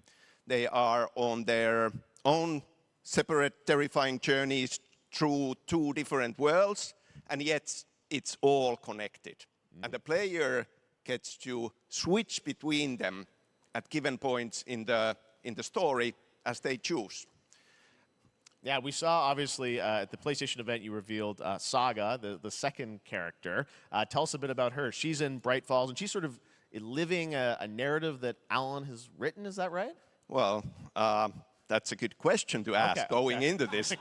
They are on their own separate terrifying journeys through two different worlds, and yet it's all connected. And the player gets to switch between them at given points in the story as they choose. Yeah, we saw, obviously, at the PlayStation event, you revealed Saga, the second character. Tell us a bit about her. She's in Bright Falls, and she's sort of living a narrative that Alan has written. Is that right? Well, That's a good question to ask going into this.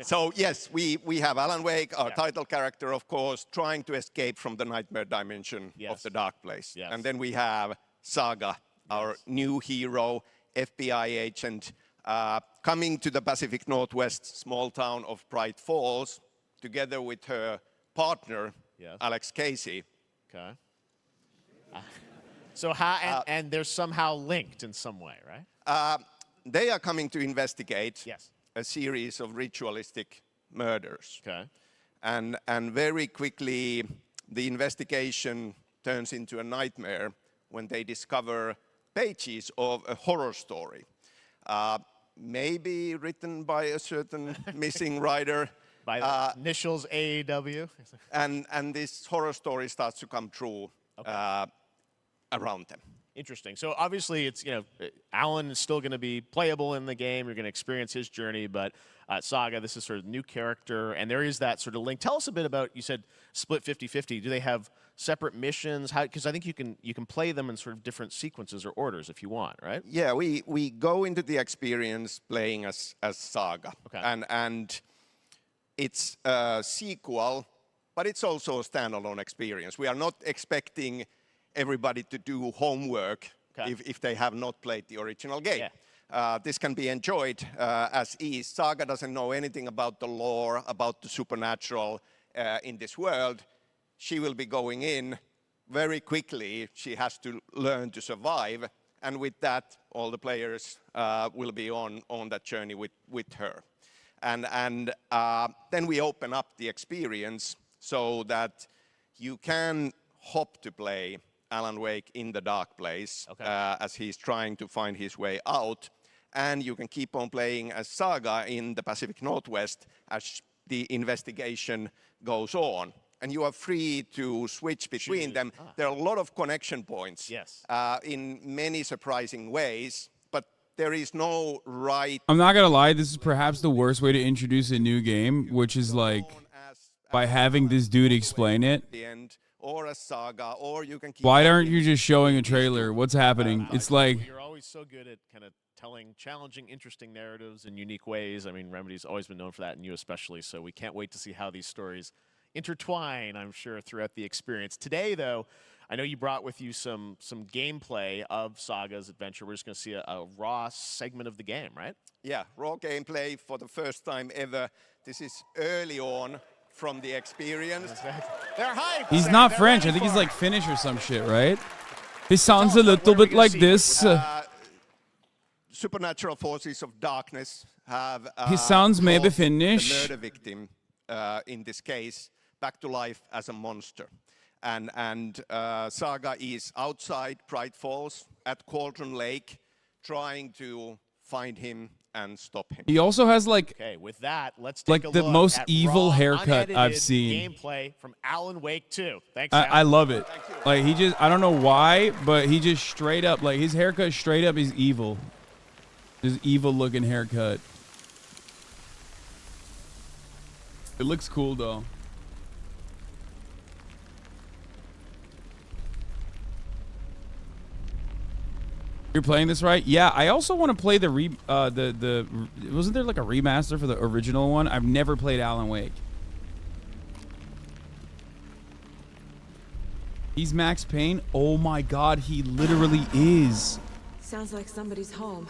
So yes, we have Alan Wake, our title character, of course, trying to escape from the nightmare dimension of the dark place. And then we have Saga, our new hero, FBI agent, coming to the Pacific Northwest small town of Bright Falls, together with her partner, Alex Casey. Okay. So how, and they're somehow linked in some way, right? They are coming to investigate a series of ritualistic murders. Okay. And very quickly, the investigation turns into a nightmare when they discover pages of a horror story. Maybe written by a certain missing writer. By the initials AEW. And this horror story starts to come true around them. Interesting. So obviously, it's, you know, Alan is still going to be playable in the game. You're going to experience his journey, but Saga, this is sort of new character, and there is that sort of link. Tell us a bit about, you said split 50-50. Do they have separate missions? How? Because I think you can play them in sort of different sequences or orders if you want, right? Yeah, we go into the experience playing as Saga, and it's a sequel, but it's also a standalone experience. We are not expecting everybody to do homework if they have not played the original game. This can be enjoyed as is. Saga doesn't know anything about the lore, about the supernatural in this world. She will be going in very quickly. She has to learn to survive. And with that, all the players will be on that journey with her. And then we open up the experience so that you can hop to play Alan Wake in the dark place as he's trying to find his way out. And you can keep on playing as Saga in the Pacific Northwest as the investigation goes on. And you are free to switch between them. There are a lot of connection points in many surprising ways, but there is no right... I'm not going to lie, this is perhaps the worst way to introduce a new game, which is like by having this dude explain it. Or a Saga, or you can keep... Why aren't you just showing a trailer? What's happening? It's like... You're always so good at kind of telling challenging, interesting narratives in unique ways. I mean, Remedy's always been known for that, and you especially, so we can't wait to see how these stories intertwine, I'm sure, throughout the experience. Today, though, I know you brought with you some gameplay of Saga's adventure. We're just going to see a raw segment of the game, right? Yeah, raw gameplay for the first time ever. This is early on from the experience. They're hyped. He's not French. I think he's like Finnish or some shit, right? He sounds a little bit like this. Supernatural forces of darkness have... he sounds maybe Finnish. The murder victim, in this case, back to life as a monster. And Saga is outside Bright Falls at Cauldron Lake, trying to find him and stop him. He also has like... Okay, with that, let's take like a the look most at evil raw, haircut I've seen. Gameplay from Alan Wake 2. Thanks, I love it. Like he just, I don't know why, but he just straight up, like his haircut straight up is evil. His evil looking haircut. It looks cool though. You're playing this, right? Yeah, I also want to play the wasn't there like a remaster for the original one? I've never played Alan Wake. He's Max Payne? Oh my god, he literally is. Sounds like somebody's home.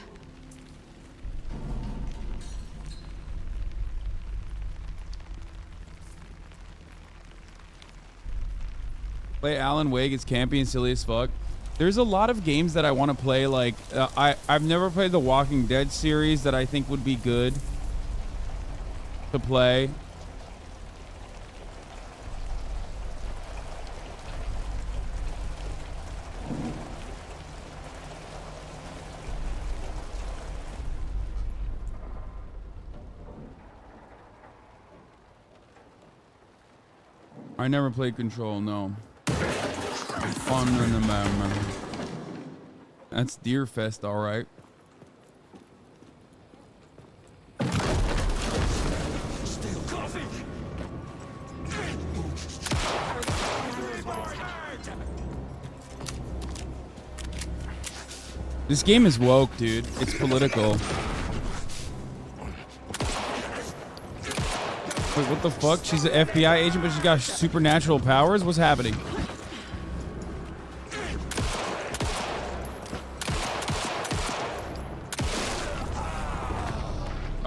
Play Alan Wake, it's campy and silly as fuck. There's a lot of games that I want to play, like, I've never played the Walking Dead series that I think would be good to play. I never played Control, no. Fun in the moment. That's Deer Fest, all right. This game is woke, dude. It's political. Wait, what the fuck? She's an FBI agent, but she's got supernatural powers? What's happening?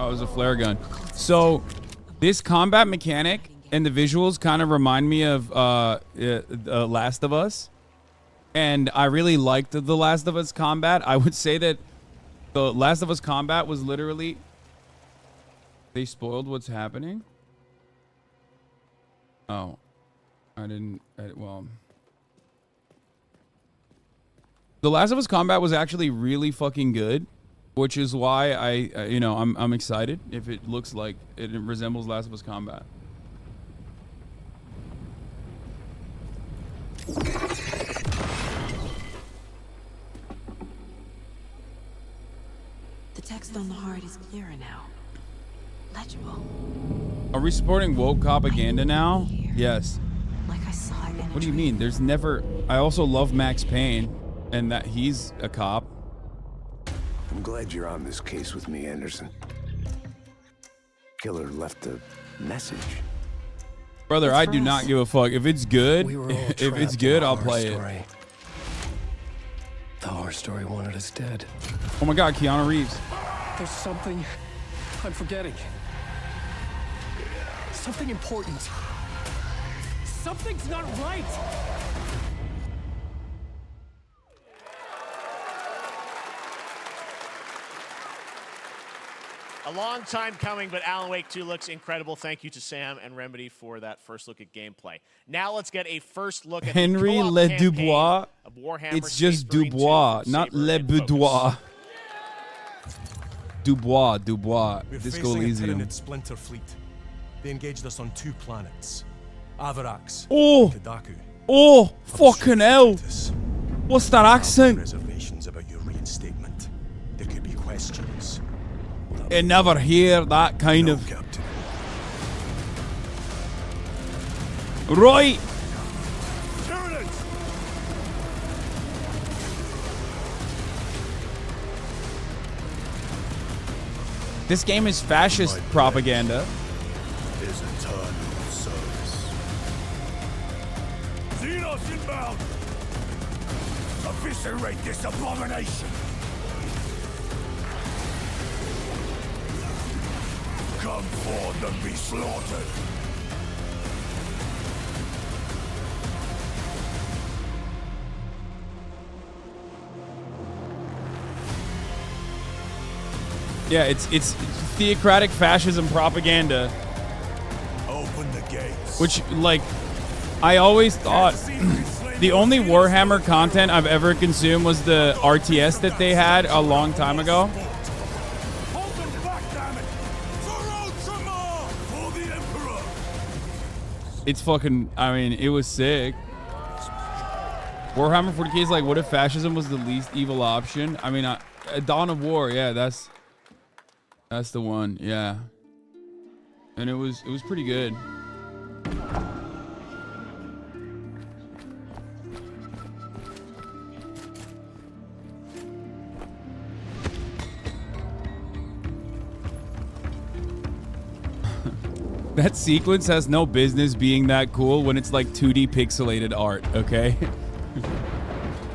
Oh, it was a flare gun. So, this combat mechanic and the visuals kind of remind me of Last of Us. And I really liked the Last of Us combat. I would say that the Last of Us combat was literally... They spoiled what's happening? Oh. Well... The Last of Us combat was actually really fucking good. Which is why I'm excited if it looks like it resembles Last of Us combat. The text on the heart is clearer now. Legible. Are we supporting woke propaganda now? Yes. Like I saw it in What do you mean? There's never... I also love Max Payne and that he's a cop. I'm glad you're on this case with me, Anderson. Killer left a message. Brother, I do not give a fuck. If it's good, if it's good, I'll play it. The horror story wanted us dead. Oh my god, Keanu Reeves. There's something I'm forgetting. Something important. Something's not right. A long time coming, but Alan Wake 2 looks incredible. Thank you to Sam and Remedy for that first look at gameplay. Now let's get a first look at Henry the co-op Le campaign Dubois. of Warhammer It's just SpaceMarine Dubois, 2 not Saber Le and Focus. Boudoir. Dubois. We're Disco facing a Elysium. Tyranid splinter fleet. They engaged us on 2 planets, Avarax Oh! and Kadaku. Oh, fucking hell. What's that accent? Reservations about your reinstatement. There could be questions. I never hear that kind of... Captain. Right. This game is fascist propaganda. Is eternal service. Xenos inbound! Eviscerate this abomination! Come forth and be slaughtered! Yeah, it's theocratic fascism propaganda. Open the gates. Which, like, I always thought the only Warhammer content I've ever consumed was the RTS that they had a long time ago. It's fucking, I mean, it was sick. Warhammer 40K is like, what if fascism was the least evil option? I mean, Dawn of War, yeah, that's the one, yeah. And it was pretty good. That sequence has no business being that cool when it's like 2D pixelated art, okay?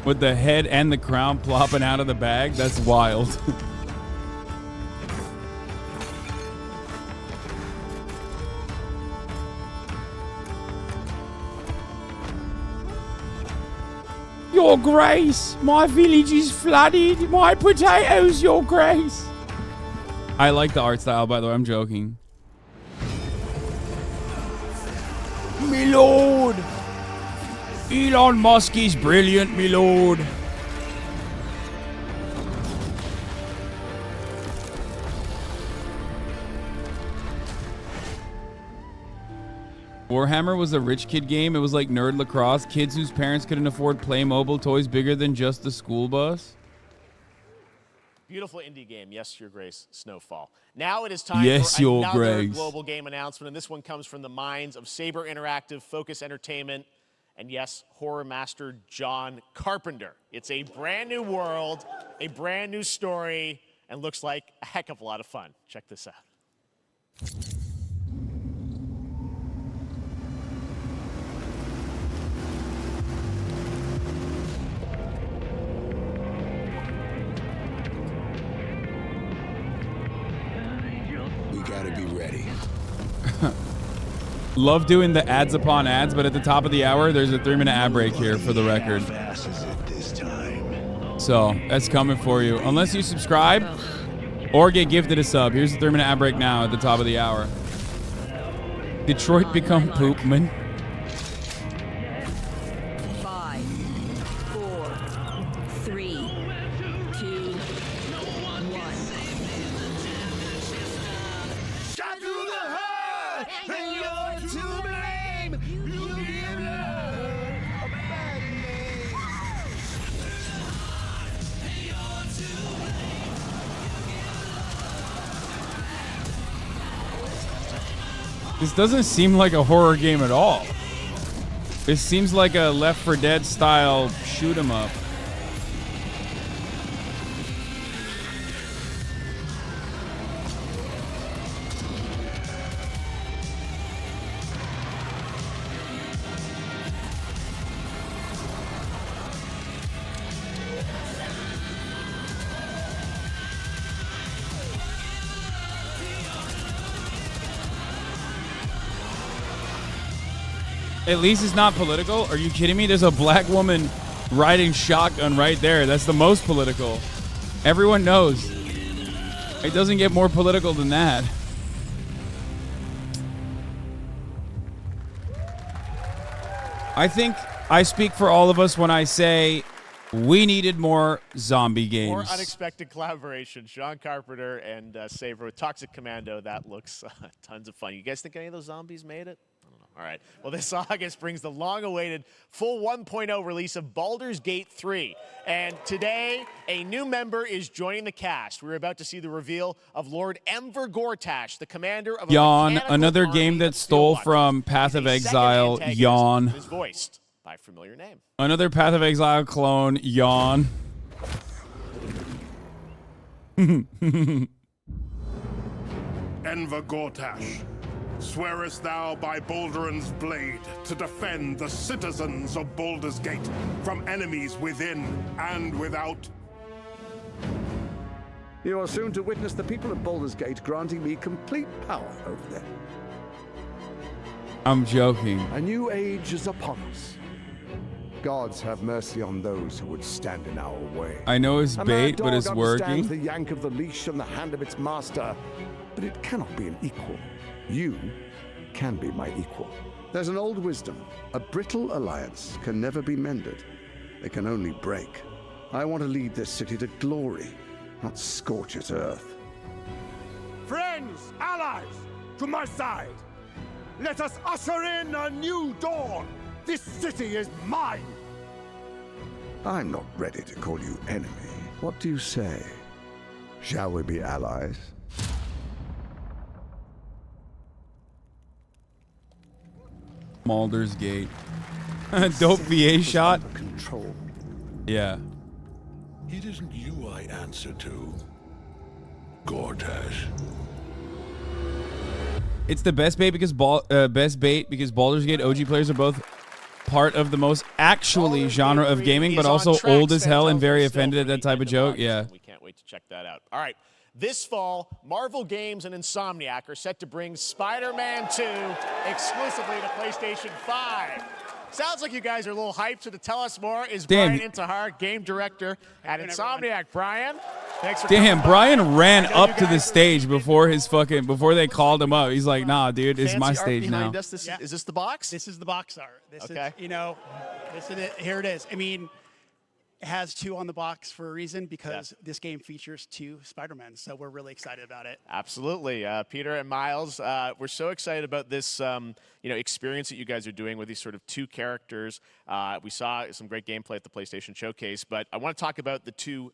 With the head and the crown plopping out of the bag, that's wild. Your Grace, my village is flooded. My potatoes, Your Grace. I like the art style, by the way. I'm joking. Me lord. Elon Musk is brilliant, me lord. Warhammer was a rich kid game. It was like nerd lacrosse. Kids whose parents couldn't afford Playmobil toys bigger than just the school bus. Beautiful indie game. Yes, Your Grace, Snowfall. Now it is time Yes, for Your another Grace. global game announcement, and this one comes from the minds of Saber Interactive, Focus Entertainment, and yes, horror master John Carpenter. It's a brand new world, a brand new story, and looks like a heck of a lot of fun. Check this out. Love doing the ads upon ads, but at the top of the hour, there's a 3-minute ad break here for the record. So that's coming for you. Unless you subscribe or get gifted a sub. Here's the 3-minute ad break now at the top of the hour. Detroit become poopman. 5, 4, 3, 2, 1. Shot through the heart, and you're to blame. You give love a bad name. This doesn't seem like a horror game at all. This seems like a Left 4 Dead style shoot 'em up. At least it's not political. Are you kidding me? There's a black woman riding shotgun right there. That's the most political. Everyone knows. It doesn't get more political than that. I think I speak for all of us when I say we needed more zombie games. More unexpected collaboration. Sean Carpenter and Saver with Toxic Commando. That looks tons of fun. You guys think any of those zombies made it? I don't know. All right. Well, this August brings the long-awaited full 1.0 release of Baldur's Gate 3. And today, a new member is joining the cast. We're about to see the reveal of Lord Enver Gortash, the commander of a Yawn. mechanical Another army game that of stole Stillwatch. from Path of He's a second Exile. antagonist Yawn. who is voiced by a familiar name. Another Path of Exile clone. Yawn. Enver Gortash, swearest thou by Balduran's blade to defend the citizens of Baldur's Gate from enemies within and without? You are soon to witness the people of Baldur's Gate granting me complete power over them. I'm joking. A new age is upon us. Gods have mercy on those who would stand in our way. I know it's A bait, mad but dog it's working. understands the yank of the leash on the hand of its master, but it cannot be an equal. You can be my equal. There's an old wisdom. A brittle alliance can never be mended. It can only break. I want to lead this city to glory, not scorch its earth. Friends, allies, to my side. Let us usher in a new dawn. This city is mine. I'm not ready to call you enemy. What do you say? Shall we be allies? Baldur's Gate. Dope VA shot. Control. Yeah. It isn't you I answer to, Gortash. It's the best bait because Baldur's Gate OG players are both part of the most actually genre of gaming, but also old as hell and very offended at that type of joke. Yeah. We can't wait to check that out. All right. This fall, Marvel Games and Insomniac are set to bring Spider-Man 2 exclusively to PlayStation 5. Sounds like you guys are a little hyped, so to tell us more is Brian Intihar, game director at Insomniac. Brian, thanks for coming by. Brian ran up to the stage before they called him up. He's like, nah, dude, it's my stage now. Us. Is this the box? This is the box art. This Okay. is, this is it. Here it is. I mean, it has 2 on the box for a reason, because this game features 2 Spider-Men, so we're really excited about it. Absolutely. Peter and Miles, we're so excited about this experience that you guys are doing with these sort of 2 characters. We saw some great gameplay at the PlayStation Showcase, but I want to talk about the 2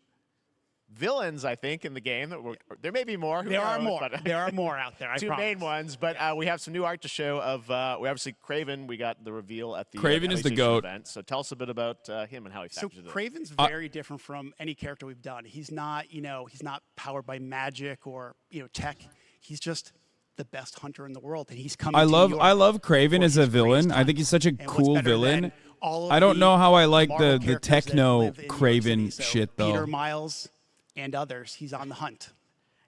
villains, I think, in the game. There may be more. There are more. There are more out there, I 2 promise. main ones, but we have some new art to show of, we obviously, Craven, we got the reveal at the Craven is the PlayStation GOAT. event. So tell us a bit about him and how he factors in. Craven's very different from any character we've done. He's not, he's not powered by magic or, tech. He's just the best hunter in the world, and he's coming I to love New York Craven as a villain. I think he's such a cool villain. I don't know how I like the techno Craven shit though. Peter, Miles, and others. He's on the hunt.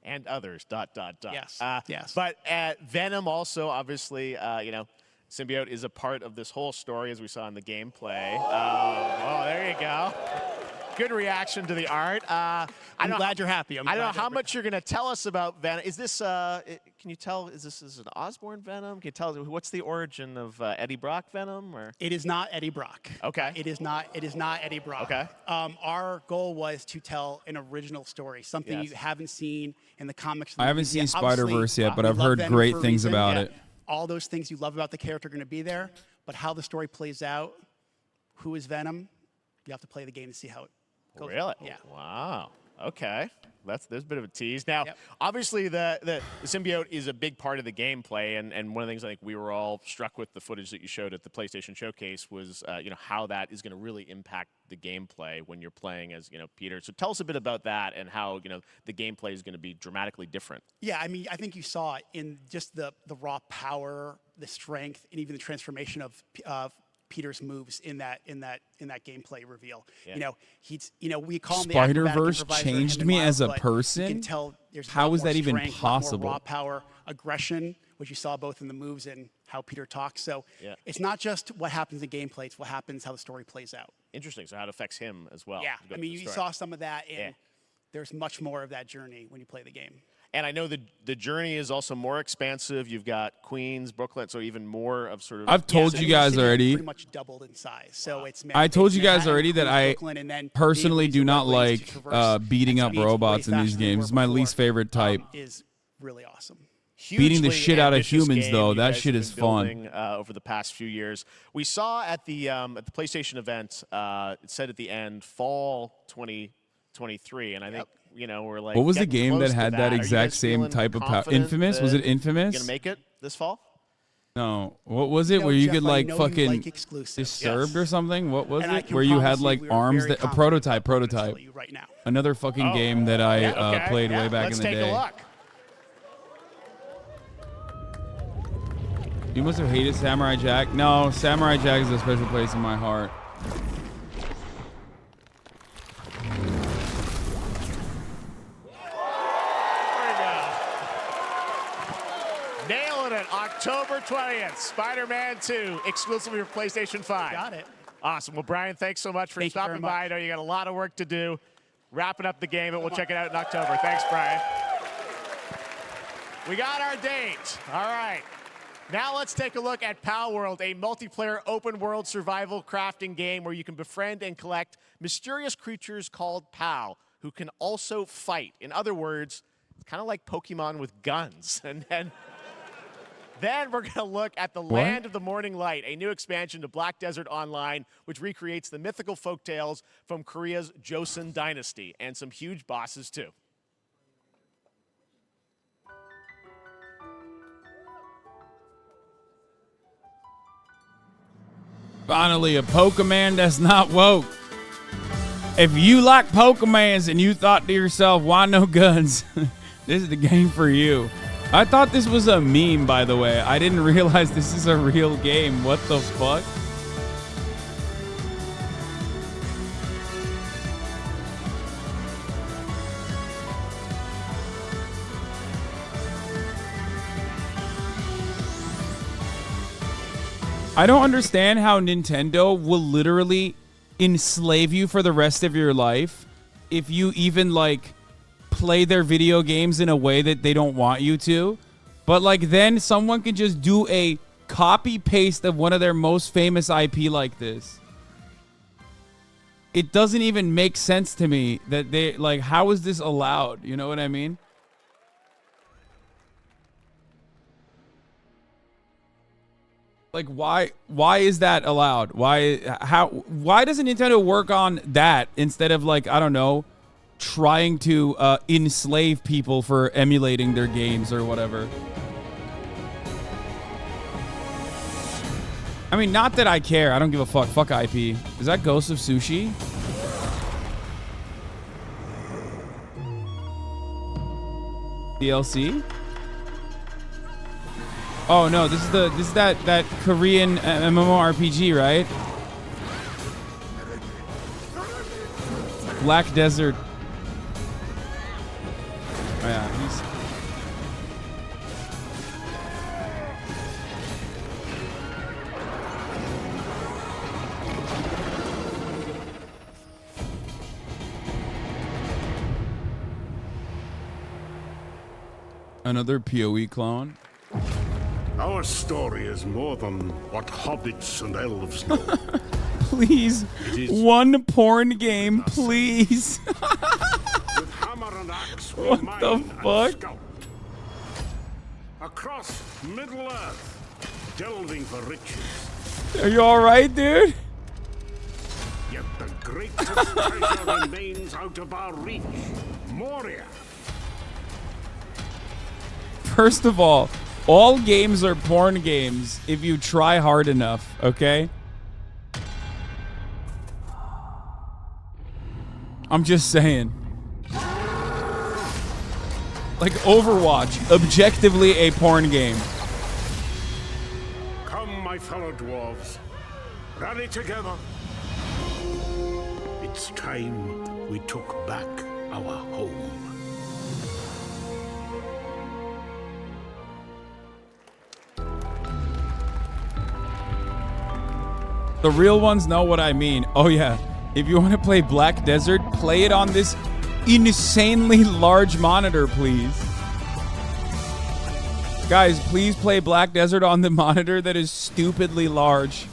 And others, ... Yes. Yes. But Venom also, obviously, Symbiote is a part of this whole story, as we saw in the gameplay. Oh, there you go. Good reaction to the art. I'm glad you're happy. I don't know how much you're going to tell us about Venom. Is this, can you tell, is this an Osborn Venom? Can you tell us, what's the origin of Eddie Brock Venom? Or? It is not Eddie Brock. Okay. It is not Eddie Brock. Okay. Our goal was to tell an original story, something you haven't seen in the comics. I haven't seen Obviously, Spider-Verse yet, but we I've love heard Venom great for a things reason. about Yeah. it. All those things you love about the character are going to be there, but how the story plays out, who is Venom, you have to play the game to see how it goes. Really? Yeah. Wow. Okay. There's a bit of a tease. Now, obviously, the symbiote is a big part of the gameplay, and one of the things I think we were all struck with the footage that you showed at the PlayStation Showcase was, how that is going to really impact the gameplay when you're playing as, Peter. So tell us a bit about that and how, the gameplay is going to be dramatically different. Yeah, I mean, I think you saw it in just the raw power, the strength, and even the transformation of Peter's moves in that gameplay reveal. Yeah. We call him the Spider-Verse acrobatic improviser changed hand me and as a mouth, but person? You can tell there's a How lot is more that even strength, a lot more possible? raw power, aggression, which you saw both in the moves and how Peter talks. So it's not just what happens in gameplay; it's what happens how the story plays out. Interesting. So how it affects him as well. Yeah, Go I mean, to the you story. saw some of that, and there's much more of that journey when you play the game. And I know the journey is also more expansive. You've got Queens, Brooklyn, so even more of sort of. I've told you guys already. Pretty much doubled in size. So it's. I told you guys Manhattan, already that Queens, I Brooklyn, and then personally the do not ways to like traverse beating at up speeds robots way in these faster than we games. were It's my before, least favorite type. Is really awesome. Beating the Hugely shit out of ambitious humans, game though, you that guys shit have is been fun. building, over the past few years. We saw at the PlayStation event, it said at the end, fall 2023, and I think we're like. What was the getting game close that to had that Are you exact guys same feeling type of power? confident Infamous? Was that it Infamous? You're gonna make it this fall? No. What was it? Where you Jeff, could I like know you fucking like exclusives. Disturbed Yes. or something? What was And I it? can Where you had promise you like we are arms very that a confident prototype. you right now. Another fucking game that I played way back Let's in the take day. a look. You must have hated Samurai Jack. No, Samurai Jack is a special place in my heart. Nailing it. October 20th, Spider-Man 2, exclusively for PlayStation 5. Got it. Awesome. Well, Brian, thanks so much for stopping by. I know you got a lot of work to do. Wrapping up the game, and we'll check it out in October. Thanks, Brian. We got our date. All right. Now let's take a look at Palworld, a multiplayer open-world survival crafting game where you can befriend and collect mysterious creatures called Pal, who can also fight. In other words, it's kind of like Pokemon with guns. And then we're going to look at the Land of the Morning Light, a new expansion to Black Desert Online, which recreates the mythical folktales from Korea's Joseon dynasty, and some huge bosses, too. Finally, a Pokemon that's not woke. If you like Pokemons and you thought to yourself, why no guns? This is the game for you. I thought this was a meme, by the way. I didn't realize this is a real game. What the fuck? I don't understand how Nintendo will literally enslave you for the rest of your life if you even like play their video games in a way that they don't want you to. But like then someone can just do a copy paste of one of their most famous IP like this. It doesn't even make sense to me that they like, how is this allowed? You know what I mean? Like why is that allowed? Why doesn't Nintendo work on that instead of like, I don't know, trying to enslave people for emulating their games or whatever? I mean, not that I care. I don't give a fuck. Fuck IP. Is that Ghost of Sushi? DLC? Oh no, this is that Korean MMORPG, right? Black Desert. Oh yeah, he's Another PoE clone. Our story is more than what hobbits and elves know. Please, one porn game, please. With hammer and axe, we What mine the and fuck? scout. Across Middle-earth, delving for riches. Are you alright, dude? Yet the greatest treasure remains out of our reach. Moria. First of all games are porn games if you try hard enough, okay? I'm just saying. Like Overwatch, objectively a porn game. Come, my fellow dwarves. Rally together. It's time we took back our home. The real ones know what I mean. Oh yeah, if you want to play Black Desert, play it on this insanely large monitor, please. Guys, please play Black Desert on the monitor that is stupidly large.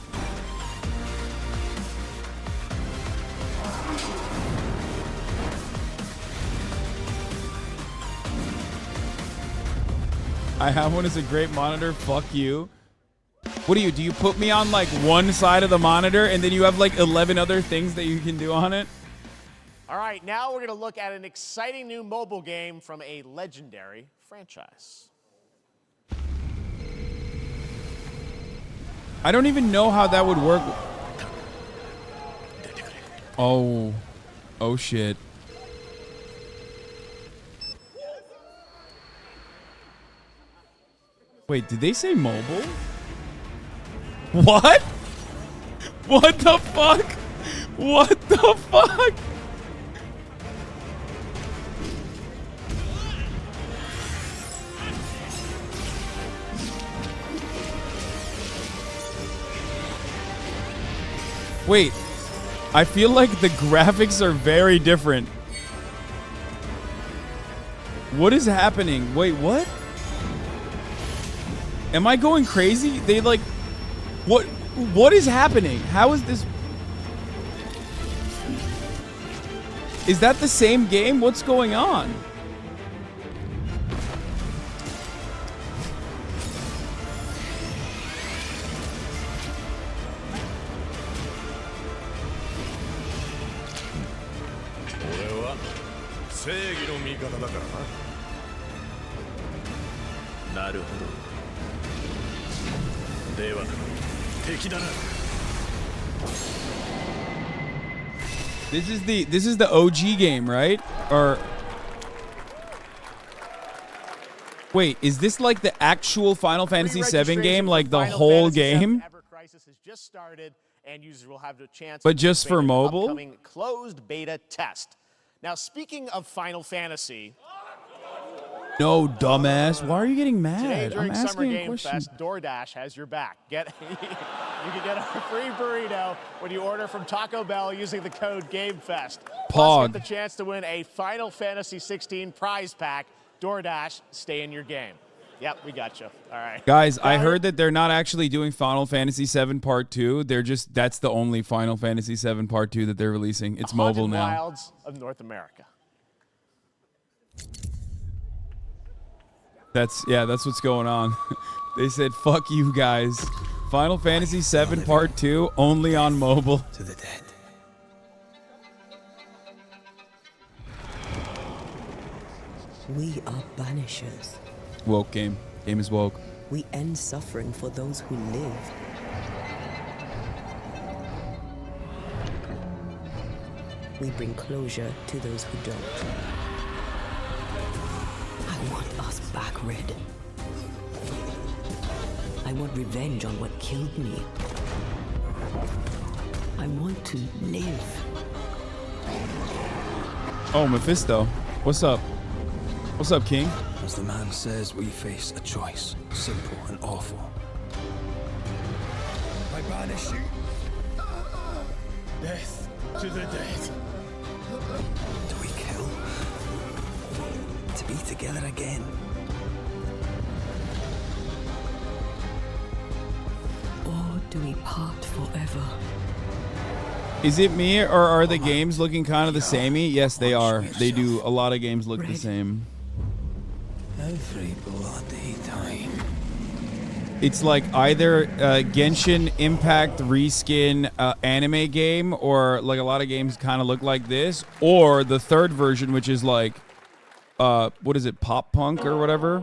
I have one as a great monitor. Fuck you. What do you put me on like one side of the monitor and then you have like 11 other things that you can do on it? All right, now we're going to look at an exciting new mobile game from a legendary franchise. I don't even know how that would work. Oh shit. Wait, did they say mobile? What? What the fuck? What the fuck? Wait, I feel like the graphics are very different. What is happening? Wait, what? Am I going crazy? They like... What is happening? How is this... Is that the same game? What's going on? This is the OG game, right? Or wait, is this like the actual Final Fantasy VII game, like the whole game? Crisis has just started, and users will have the chance. But just for mobile? Upcoming closed beta test. Now, speaking of Final Fantasy. No, dumbass. Why are you getting mad? Today during I'm Summer asking a Game question. Fest, DoorDash has your back. You can get a free burrito when you order from Taco Bell using the code GameFest. Plus, get the chance to win a Final Fantasy 16 prize pack. DoorDash, stay in your game. Yep, we got you. All right. Guys, I heard that they're not actually doing Final Fantasy VII Part 2. They're just, that's the only Final Fantasy VII Part 2 that they're releasing. It's mobile now. Wilds of North America. That's what's going on. They said, fuck you guys. Final Fantasy VII Part 2 only on mobile. To the dead. We are Banishers. Woke game. Game is woke. We end suffering for those who live. We bring closure to those who don't. I want us back, Red. I want revenge on what killed me. I want to live. Oh, Mephisto. What's up? What's up, King? As the man says, we face a choice, simple and awful. I banish you. Death to the dead. Do we kill? To be together again? do we part forever? Is it me, or are the games looking kind of the samey? Yes, they are. They do. A lot of games look the same. Every bloody time. It's like either Genshin Impact reskin anime game, or like a lot of games kind of look like this, or the third version, which is like, what is it, pop punk or whatever?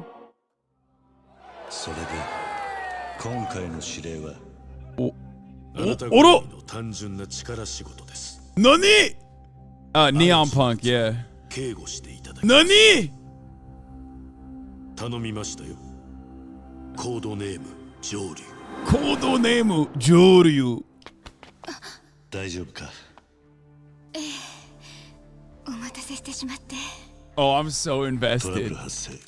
Nani? Neon Punk, yeah. Nani? 頼みましたよ。コードネーム上流。コードネーム上流。大丈夫か？お待たせしてしまって。Oh, I'm so invested. トラブル発生。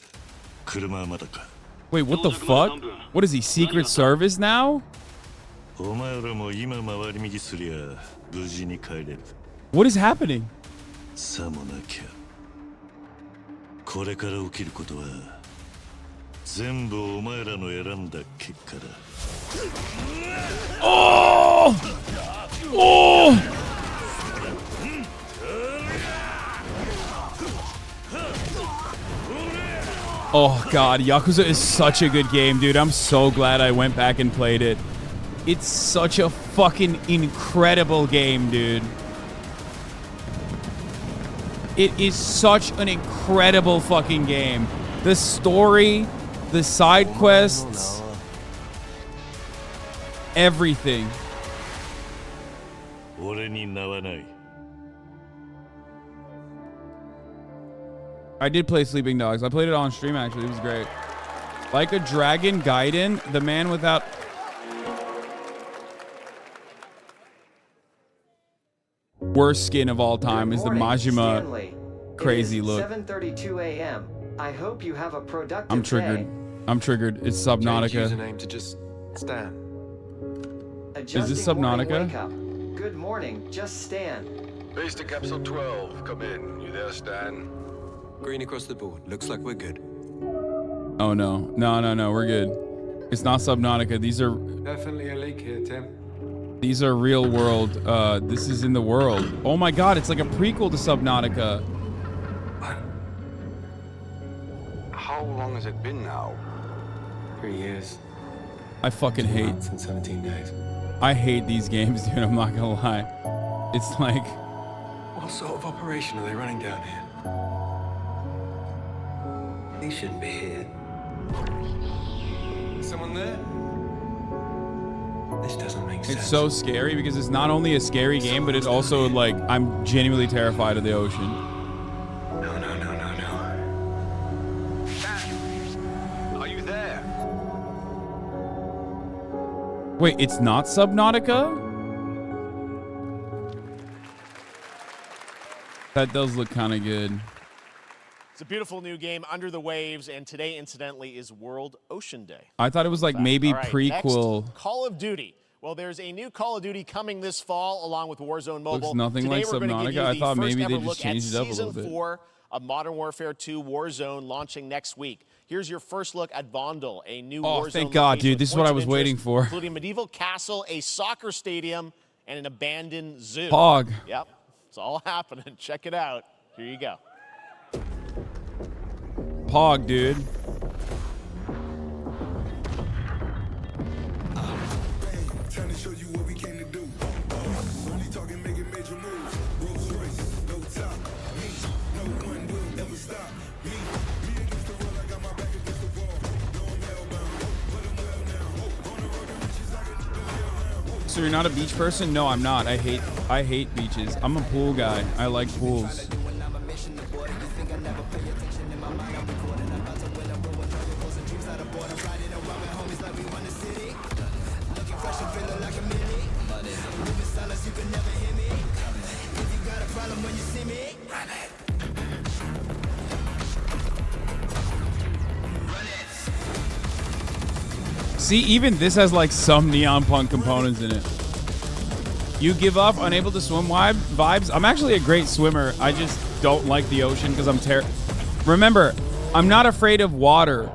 車はまだか？ Wait, what the fuck? What is he, Secret Service now? お前らも今回り右すりゃ無事に帰れる。What is happening? さもなきゃ。これから起きることは全部お前らの選んだ結果だ。Oh! Oh! Oh god, Yakuza is such a good game, dude. I'm so glad I went back and played it. It's such a fucking incredible game, dude. It is such an incredible fucking game. The story, the side quests, everything. I did play Sleeping Dogs. I played it on stream, actually. It was great. Like a Dragon, Gaiden, the man without... Worst skin of all time is the Majima Stanley. crazy look. 7:32 a.m. I hope you have a productive I'm triggered. day. I'm triggered. It's Subnautica. Username to just Stan. Is this Adjusting morning Subnautica? wake up. Good morning, just Stan. Base to Capsule 12. Come in. You there, Stan? Green across the board. Looks like we're good. Oh no. No, we're good. It's not Subnautica. These are Definitely a leak here, Tim. these are real world. This is in the world. Oh my god, it's like a prequel to Subnautica. How long has it been now? 3 years. I fucking 2 hate. months and 17 days. I hate these games, dude. I'm not gonna lie. It's like, What sort of operation are they running down here? These shouldn't be here. Someone there? This doesn't make sense. it's so scary because it's not only a scary game, but it's also like I'm genuinely terrified of the ocean. No. Are you there? Wait, it's not Subnautica? That does look kind of good. It's a beautiful new game, Under the Waves, and today, incidentally, is World Ocean Day. I thought it was like maybe All right, prequel. next, Call of Duty. Well, there's a new Call of Duty coming this fall, along with Warzone Mobile. Looks nothing Today, like we're gonna give you Subnautica. I the thought first maybe they ever just look at changed it up a little Season bit. 4 of Modern Warfare 2 Warzone launching next week. Here's your first look at Vondel, a new Oh, Warzone thank God, location dude. with This is what points I of was interest, waiting for. including a medieval castle, a soccer stadium, and an abandoned zoo. Pog. Yep, it's all happening. Check it out. Here you go. Pog, dude. Trying to show you what we came to do. Only talking, making major moves. Rolls Royce, no top. Me, no one will ever stop. Me against the world, I got my back against the wall. Going hellbound, but I'm well now. On the road to riches, I get the hell now. So you're not a beach person? No, I'm not. I hate beaches. I'm a pool guy. I like pools. See, even this has like some neon punk components in it. You give up, unable to swim vibes. I'm actually a great swimmer. I just don't like the ocean because I'm Remember, I'm not afraid of water.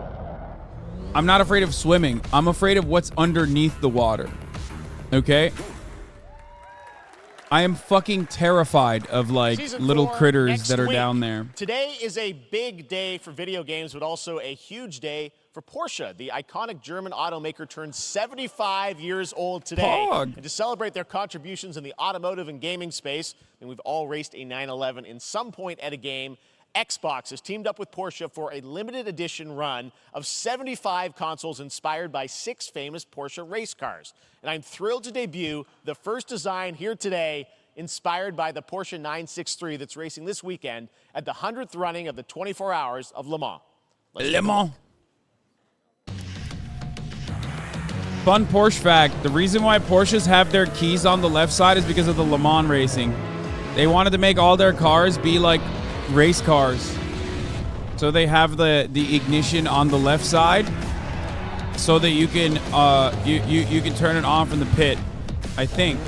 I'm not afraid of swimming. I'm afraid of what's underneath the water. Okay. I am fucking terrified of like Season little 4 critters next that are week. down there. Today is a big day for video games, but also a huge day for Porsche. The iconic German automaker turns 75 years old today. Pog. And to celebrate their contributions in the automotive and gaming space, and we've all raced a 911 in some point at a game, Xbox has teamed up with Porsche for a limited edition run of 75 consoles inspired by 6 famous Porsche race cars. And I'm thrilled to debut the first design here today inspired by the Porsche 963 that's racing this weekend at the 100th running of the 24 Hours of Le Mans. Le Mans. Fun Porsche fact, the reason why Porsches have their keys on the left side is because of the Le Mans racing. They wanted to make all their cars be like race cars. So they have the ignition on the left side so that you can you can turn it on from the pit. I think.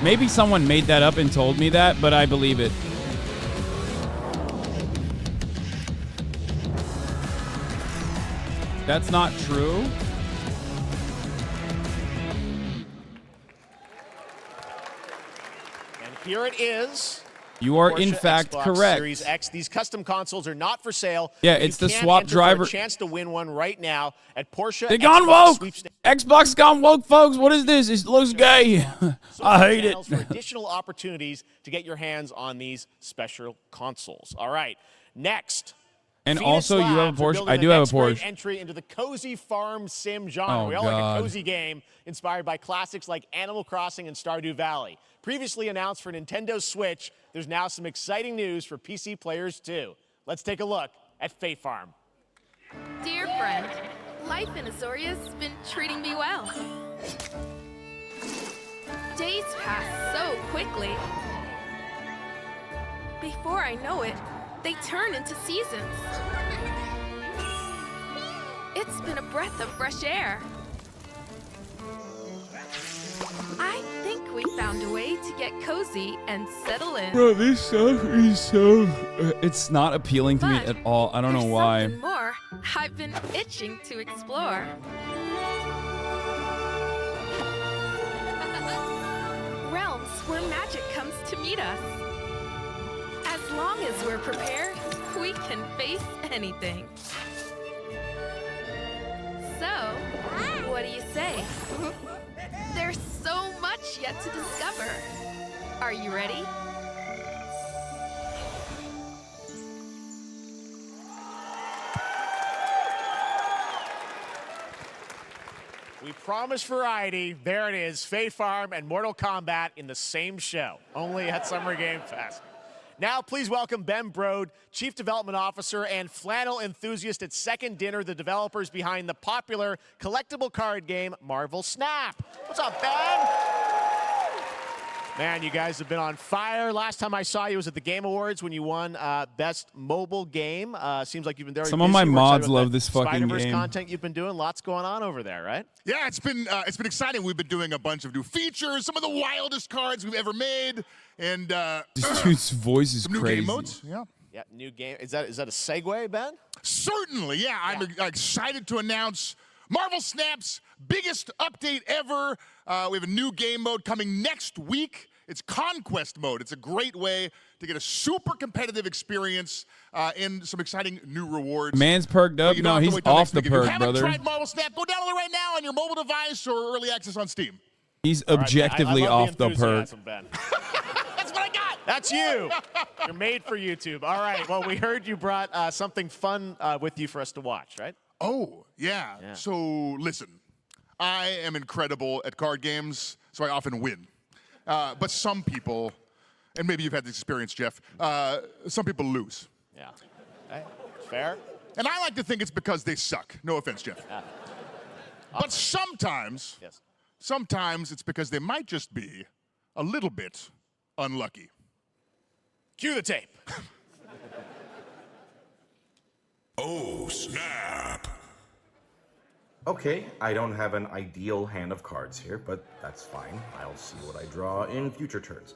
Maybe someone made that up and told me that, but I believe it. That's not true. And here it is. You are Porsche in fact Xbox correct. Series X. These custom consoles are not for sale. Yeah, but it's you the can swap enter driver. For a chance to win one right now at Porsche. They gone Xbox woke. Sweepstakes. Xbox gone woke, folks. What is this? It looks gay. I hate it. For additional opportunities to get your hands on these special consoles. All right, next. And Phoenix also, you have a Labs are Porsche. building I the do have a next great Porsche. Entry into the cozy farm sim genre. Oh, We all like God. a cozy game inspired by classics like Animal Crossing and Stardew Valley. Previously announced for Nintendo Switch, there's now some exciting news for PC players too. Let's take a look at Faefarm. Dear friend, life in Azoria's been treating me well. Days pass so quickly. Before I know it, they turn into seasons. It's been a breath of fresh air. I think we found a way to get cozy and settle in. Bro, this stuff is so... it's not appealing to me at all. I don't know why. Something more I've been itching to explore. Realms where magic comes to meet us. As long as we're prepared, we can face anything. So, what do you say? There's so much yet to discover. Are you ready? We promised variety. There it is, Faefarm and Mortal Kombat in the same show, only at Summer Game Fest. Now, please welcome Ben Brode, Chief Development Officer and flannel enthusiast at Second Dinner, the developers behind the popular collectible card game Marvel Snap. What's up, Ben? Man, you guys have been on fire. Last time I saw you was at the Game Awards when you won Best Mobile Game. Seems like you've been very Some busy. of my We're mods excited about love the this fucking Spider-Verse game. content you've been doing. Lots going on over there, right? Yeah, it's been exciting. We've been doing a bunch of new features, some of the wildest cards we've ever made, and This dude's voice is some new crazy. game modes. Yeah. Yeah, new game. Is that a segue, Ben? Certainly, yeah. I'm excited to announce Marvel Snap's biggest update ever. We have a new game mode coming next week. It's Conquest mode. It's a great way to get a super competitive experience and some exciting new rewards. Man's perked up. But you don't No, have to he's wait till off next the week. If you perk, haven't brother. tried Marvel Snap, go download it right now on your mobile device or early access on Steam. He's All right, objectively Ben, I love off the perk. enthusiasm, Ben. That's what I got. That's you. You're made for YouTube. All right. Well, we heard you brought something fun with you for us to watch, right? Oh, yeah. So, listen, I am incredible at card games, so I often win. But some people, and maybe you've had this experience, Jeff, some people lose. Yeah. Hey, fair. And I like to think it's because they suck. No offense, Jeff. Yeah. But sometimes, sometimes it's because they might just be a little bit unlucky. Cue the tape. Oh, snap. Okay, I don't have an ideal hand of cards here, but that's fine. I'll see what I draw in future turns.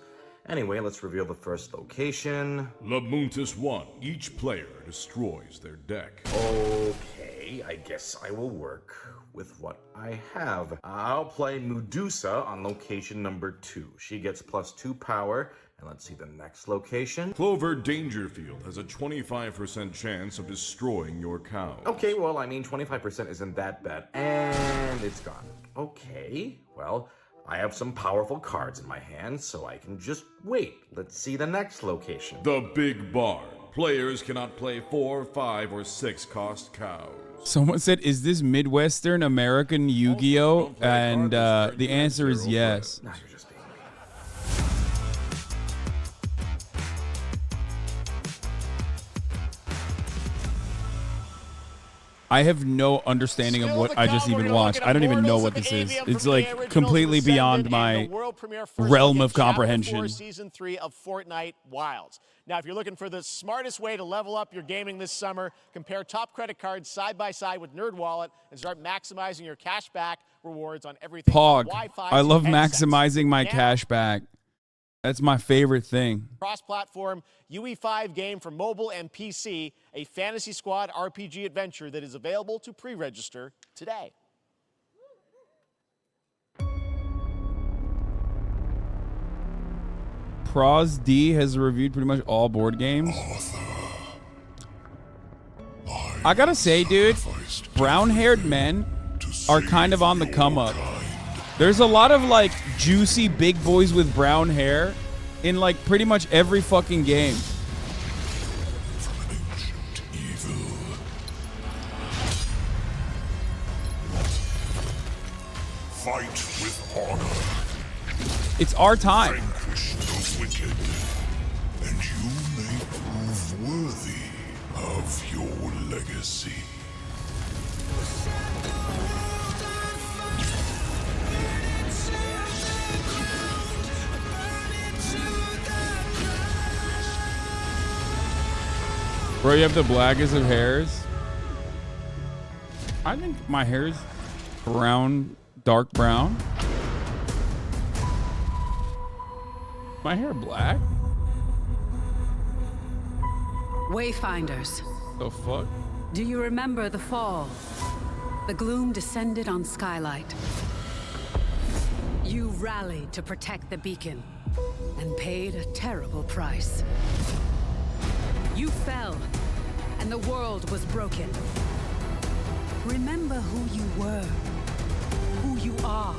Anyway, let's reveal the first location. Lamuntis 1. Each player destroys their deck. Okay, I guess I will work with what I have. I'll play Medusa on location number 2. She gets +2 power. And let's see the next location. Clover Dangerfield has a 25% chance of destroying your cow. Okay, well, I mean, 25% isn't that bad. And it's gone. Okay, well, I have some powerful cards in my hand, so I can just wait. Let's see the next location. The Big Barn. Players cannot play 4, 5, or 6 cost cows. Someone said, is this Midwestern American Yu-Gi-Oh? And the answer is yes. No, you're just being mean. I have no understanding of what I just even watched. I don't even know what this is. It's like completely beyond my realm of comprehension. Season 3 of Fortnite Wilds. Now, if you're looking for the smartest way to level up your gaming this summer, compare top credit cards side by side with NerdWallet and start maximizing your cashback rewards on everything. Pog. Wi-Fi I love to headsets. maximizing my Now, cashback. That's my favorite thing. cross-platform UE5 game for mobile and PC, a Fantasy Squad RPG adventure that is available to pre-register today. Pros D has reviewed pretty much all board games. I gotta say, dude, brown-haired men are kind of on the come up. There's a lot of like juicy big boys with brown hair in like pretty much every fucking game. Fight with honor. It's our time. Vanquish the wicked, and you may prove worthy of your legacy. Bro, you have the blackest of hairs. I think my hair is brown, dark brown. My hair black? Wayfinders. The fuck? Do you remember the fall? The gloom descended on Skylight. You rallied to protect the beacon and paid a terrible price. You fell, and the world was broken. Remember who you were, who you are,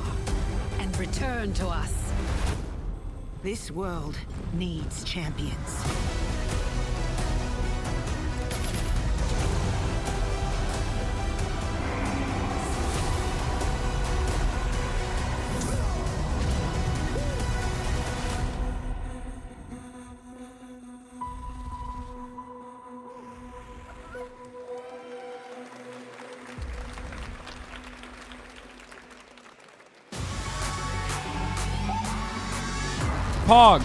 and return to us. This world needs champions. Pog.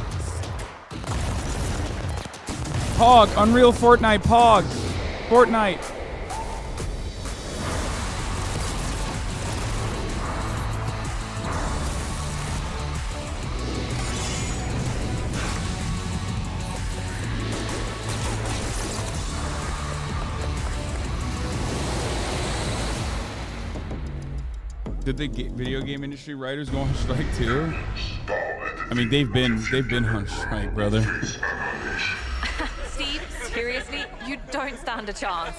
Pog. Unreal Fortnite. Pog. Fortnite. Did the video game industry writers go on strike too? I mean, they've been on strike, brother. Steve, seriously, you don't stand a chance.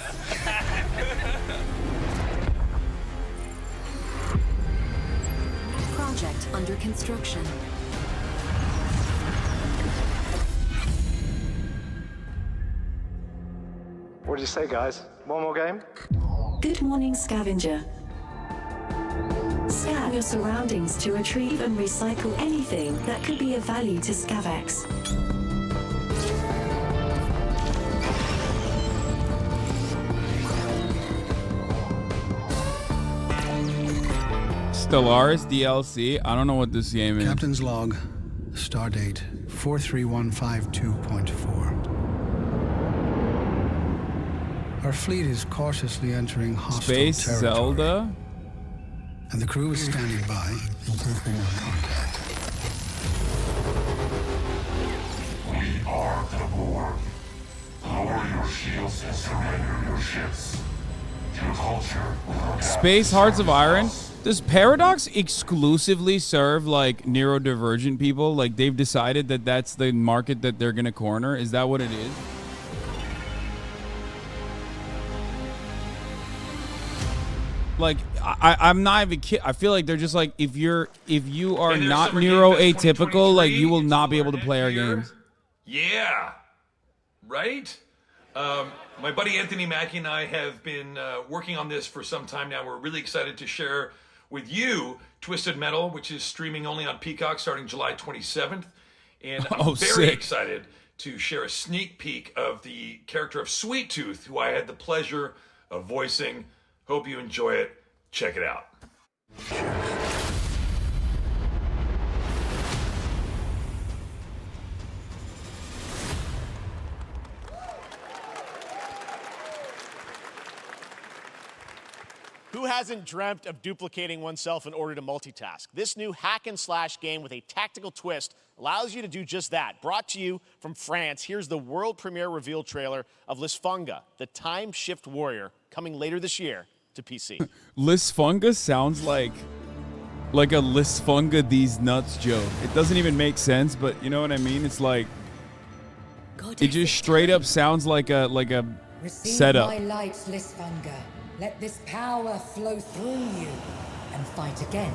Project under construction. What did you say, guys? One more game? Good morning, Scavenger. Scan your surroundings to retrieve and recycle anything that could be of value to Scavex. Stellaris DLC? I don't know what this game is. Captain's log, stardate 43152.4. Our fleet is cautiously entering hostile Space territory. Zelda? And the crew is standing by in case we want contact. We are the Borg. Lower your shields and surrender your ships. Your Space Hearts of Iron. Does Paradox exclusively serve like neurodivergent people? Like they've decided that that's the market that they're gonna corner? Is that what it is? Like I'm not even kidding. I feel like they're just like if you are not neuroatypical, like you will not be able to play our games. Yeah, right? My buddy Anthony Mackie and I have been working on this for some time now. We're really excited to share with you Twisted Metal, which is streaming only on Peacock starting July 27th. And I'm very excited to share a sneak peek of the character of Sweet Tooth, who I had the pleasure of voicing. Hope you enjoy it. Check it out. Who hasn't dreamt of duplicating oneself in order to multitask? This new hack and slash game with a tactical twist allows you to do just that. Brought to you from France, here's the world premiere reveal trailer of Lysfanga, the time shift warrior, coming later this year to PC. Lysfanga sounds like a Lysfanga these nuts joke. It doesn't even make sense, but you know what I mean? It's like it just straight up sounds like a setup. Receive my light, Lysfanga. Let this power flow through you and fight again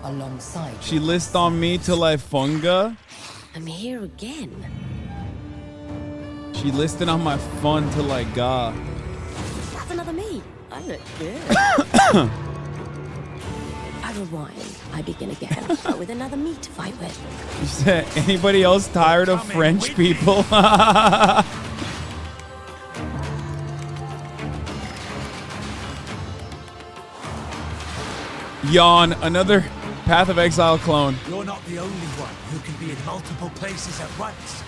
alongside. She list on me till I funga. I'm here again. She listed on my fun till I got. That's another me. I look good. I rewind. I begin again, but with another me to fight with. You said, anybody else tired of French people? Yawn, another Path of Exile clone. You're not the only one who can be in multiple places at once.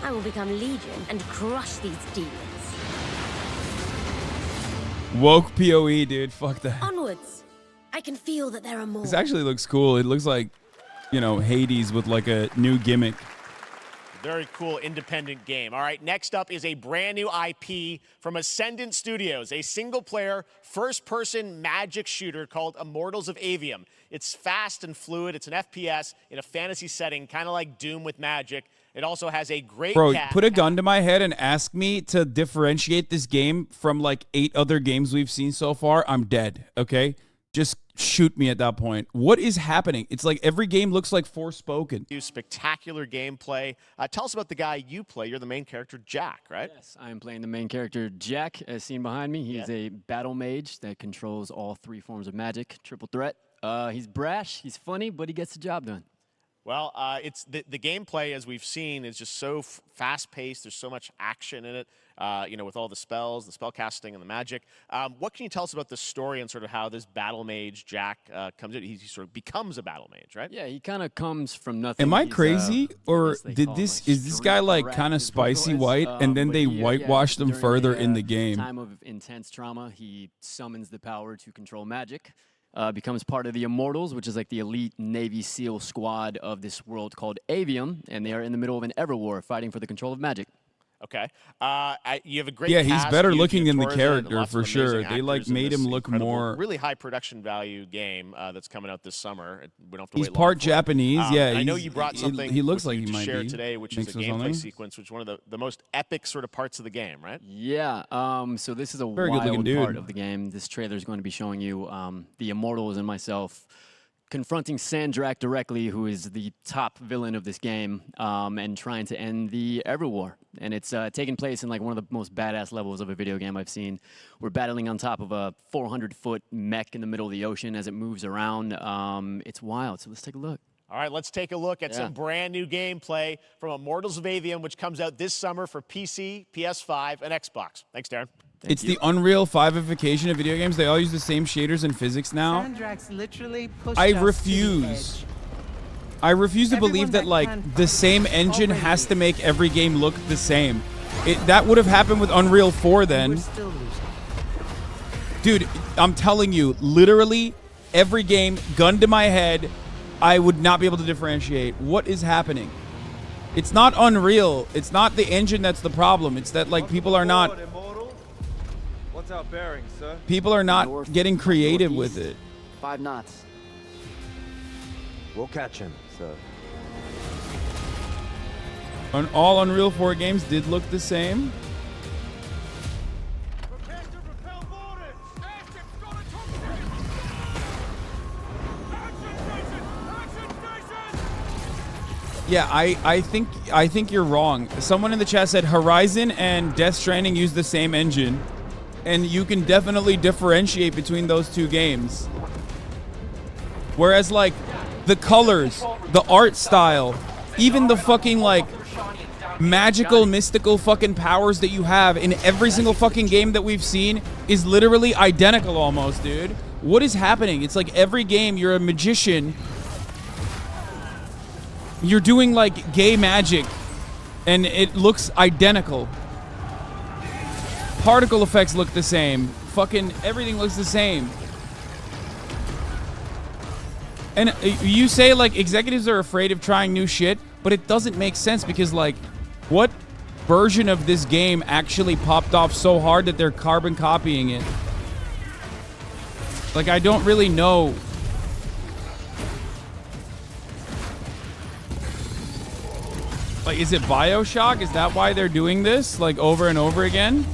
I will become Legion and crush these demons. Woke PoE, dude. Fuck that. Onwards. I can feel that there are more. This actually looks cool. It looks like, you know, Hades with like a new gimmick. Very cool independent game. All right, next up is a brand new IP from Ascendant Studios, a single-player, first-person magic shooter called Immortals of Aveum. It's fast and fluid. It's an FPS in a fantasy setting, kind of like Doom with magic. It also has a great cast. Put a gun to my head and ask me to differentiate this game from like 8 other games we've seen so far. I'm dead, okay? Just shoot me at that point. What is happening? It's like every game looks like Forspoken. Spectacular gameplay. Tell us about the guy you play. You're the main character, Jack, right? Yes, I am playing the main character, Jack, as seen behind me. He's a battle mage that controls all 3 forms of magic, triple threat. He's brash, he's funny, but he gets the job done. Well, it's the gameplay, as we've seen, is just so fast-paced. There's so much action in it, you know, with all the spells, the spell casting, and the magic. What can you tell us about the story and sort of how this battle mage, Jack, comes in? He sort of becomes a battle mage, right? Yeah, he kind of comes from nothing. Am I crazy? Or is this guy like kind of spicy white and then they whitewashed him further in the game? Time of intense trauma, he summons the power to control magic. Becomes part of the Immortals, which is like the elite Navy SEAL squad of this world called Aveum, and they are in the middle of an Everwar fighting for the control of magic. Okay. You have a great cast. He's better Huge looking than the Torza, character for sure. They like made him look more. Really high production value game that's coming out this summer. We don't have to He's wait part long for Japanese. Yeah, I know you brought something. He looks like to he might share be. today, which is a gameplay sequence, which is one of the most epic sort of parts of the game, right? Yeah. So this is a Very wild dude. part of the game. This trailer is going to be showing you the Immortals and myself confronting Sandrak directly, who is the top villain of this game, and trying to end the Everwar. And it's taking place in like one of the most badass levels of a video game I've seen. We're battling on top of a 400-foot mech in the middle of the ocean as it moves around. It's wild, so let's take a look. All right, let's take a look at some brand new gameplay from Immortals of Aveum, which comes out this summer for PC, PS5, and Xbox. Thanks, Darren. It's the Unreal 5ification of video games. They all use the same shaders and physics now. Sandrak's literally pushed I us to the refuse. edge. I refuse to Everyone believe that that like can the same engine has to make every game look the same. That would have happened with Unreal 4 then. We're still losing. Dude, I'm telling you, literally every game, gun to my head, I would not be able to differentiate. What is happening? It's not Unreal. It's not the engine that's the problem. It's that like people are not. What's our bearing, sir? People are not getting creative with it. 5 knots. We'll catch him, sir. All Unreal 4 games did look the same. Yeah, I think you're wrong. Someone in the chat said Horizon and Death Stranding use the same engine, and you can definitely differentiate between those two games. Whereas like the colors, the art style, even the fucking like magical, mystical fucking powers that you have in every single fucking game that we've seen is literally identical almost, dude. What is happening? It's like every game you're a magician. You're doing like gay magic and it looks identical. Particle effects look the same. Fucking everything looks the same. And you say like executives are afraid of trying new shit, but it doesn't make sense because like what version of this game actually popped off so hard that they're carbon copying it? Like I don't really know. Like, is it BioShock? Is that why they're doing this, like, over and over again?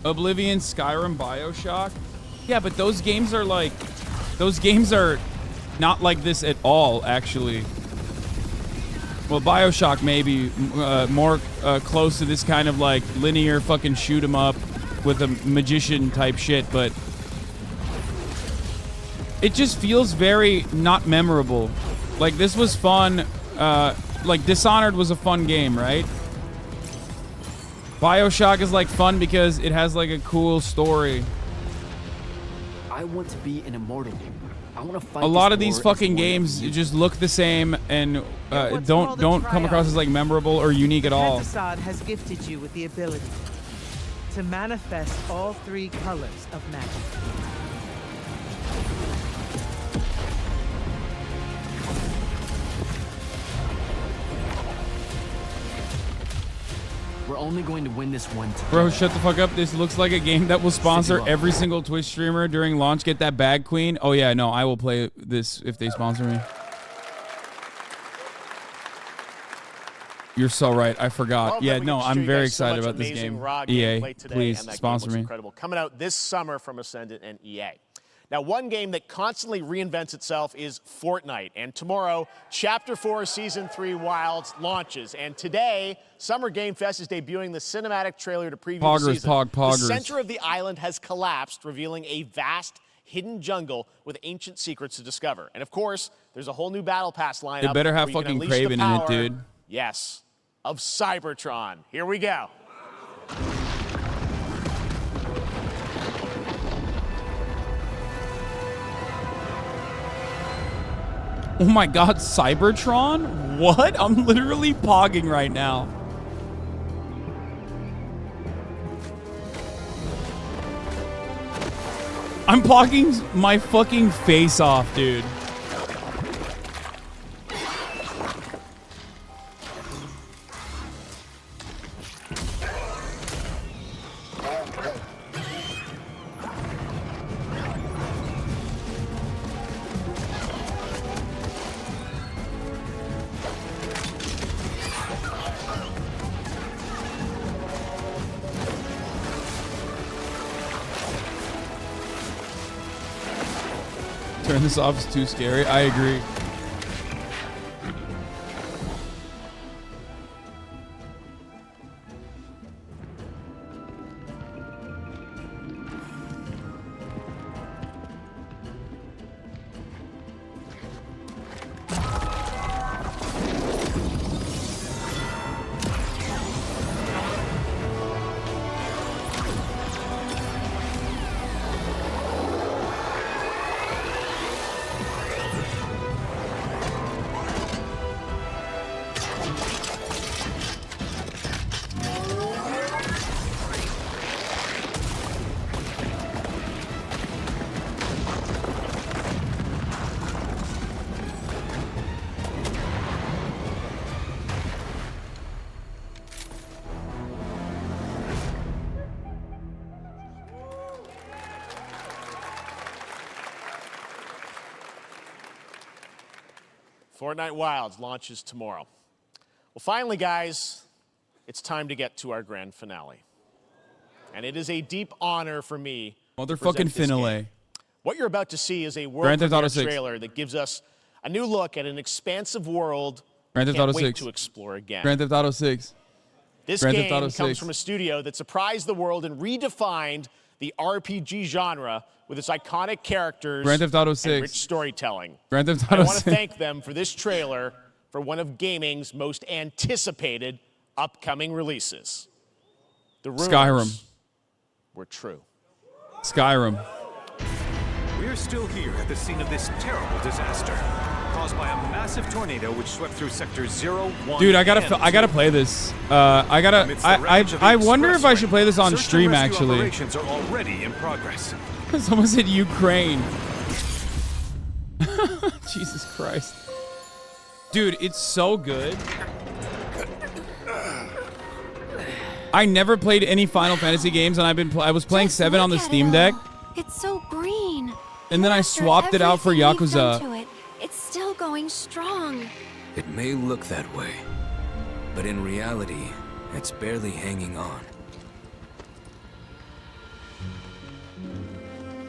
Oblivion, Skyrim, BioShock? Yeah, but those games are, like... Those games are not like this at all, actually. Well, BioShock may be more close to this kind of, like, linear fucking shoot-'em-up with a magician-type shit, but... It just feels very not memorable. Like, this was fun. Like, Dishonored was a fun game, right? BioShock is, like, fun because it has, like, a cool story. I want to be an immortal. I want to fight. A lot of these fucking games just look the same and don't come across as, like, memorable or unique at all. Pentacod has gifted you with the ability to manifest all 3 colors of magic. We're only going to win this one together. Bro, shut the fuck up. This looks like a game that will sponsor every single Twitch streamer during launch. Get that bag, queen. Oh, yeah, no, I will play this if they sponsor me. You're so right. I forgot. Yeah, no, I'm very excited about this game. EA, please sponsor me. Incredible. Coming out this summer from Ascendant and EA. Now, one game that constantly reinvents itself is Fortnite. And tomorrow, Chapter 4 Season 3 Wilds launches. And today, Summer Game Fest is debuting the cinematic trailer to preview the season. Poggers. The center of the island has collapsed, revealing a vast, hidden jungle with ancient secrets to discover. And of course, there's a whole new Battle Pass lineup. It better have fucking Craven in it, dude. Yes, of Cybertron. Here we go. Oh my god, Cybertron? What? I'm literally pogging right now. I'm pogging my fucking face off, dude. Turn this off, is too scary. I agree. Fortnite Wilds launches tomorrow. Well, finally, guys, it's time to get to our grand finale. And it is a deep honor for me to present Motherfucking this finale. game. What you're about to see is a world Grand Theft Auto premiere 6. trailer that gives us a new look at an expansive world Grand we Theft can't Auto wait 6. to explore again. Grand Theft Auto 6. This Grand game Theft Auto comes 6. from a studio that surprised the world and redefined the RPG genre with its iconic characters Grand Theft Auto and 6. rich storytelling. Grand Theft I Auto want to 6. thank them for this trailer for one of gaming's most anticipated upcoming releases. The rumors Skyrim. were true. Skyrim. We're still here at the scene of this terrible disaster caused by a massive tornado which swept through sectors 0, 1, Dude, I and gotta play this. I wonder if I should play this on search stream, and rescue actually. Operations are already in progress. Someone said Ukraine. Jesus Christ. Dude, it's so good. I never played any Final Fantasy games, and I was playing 7 on the Steam Deck, It's so green. and then I swapped it out for Everything we've done Yakuza. to it, it's still going strong. It may look that way, but in reality, it's barely hanging on.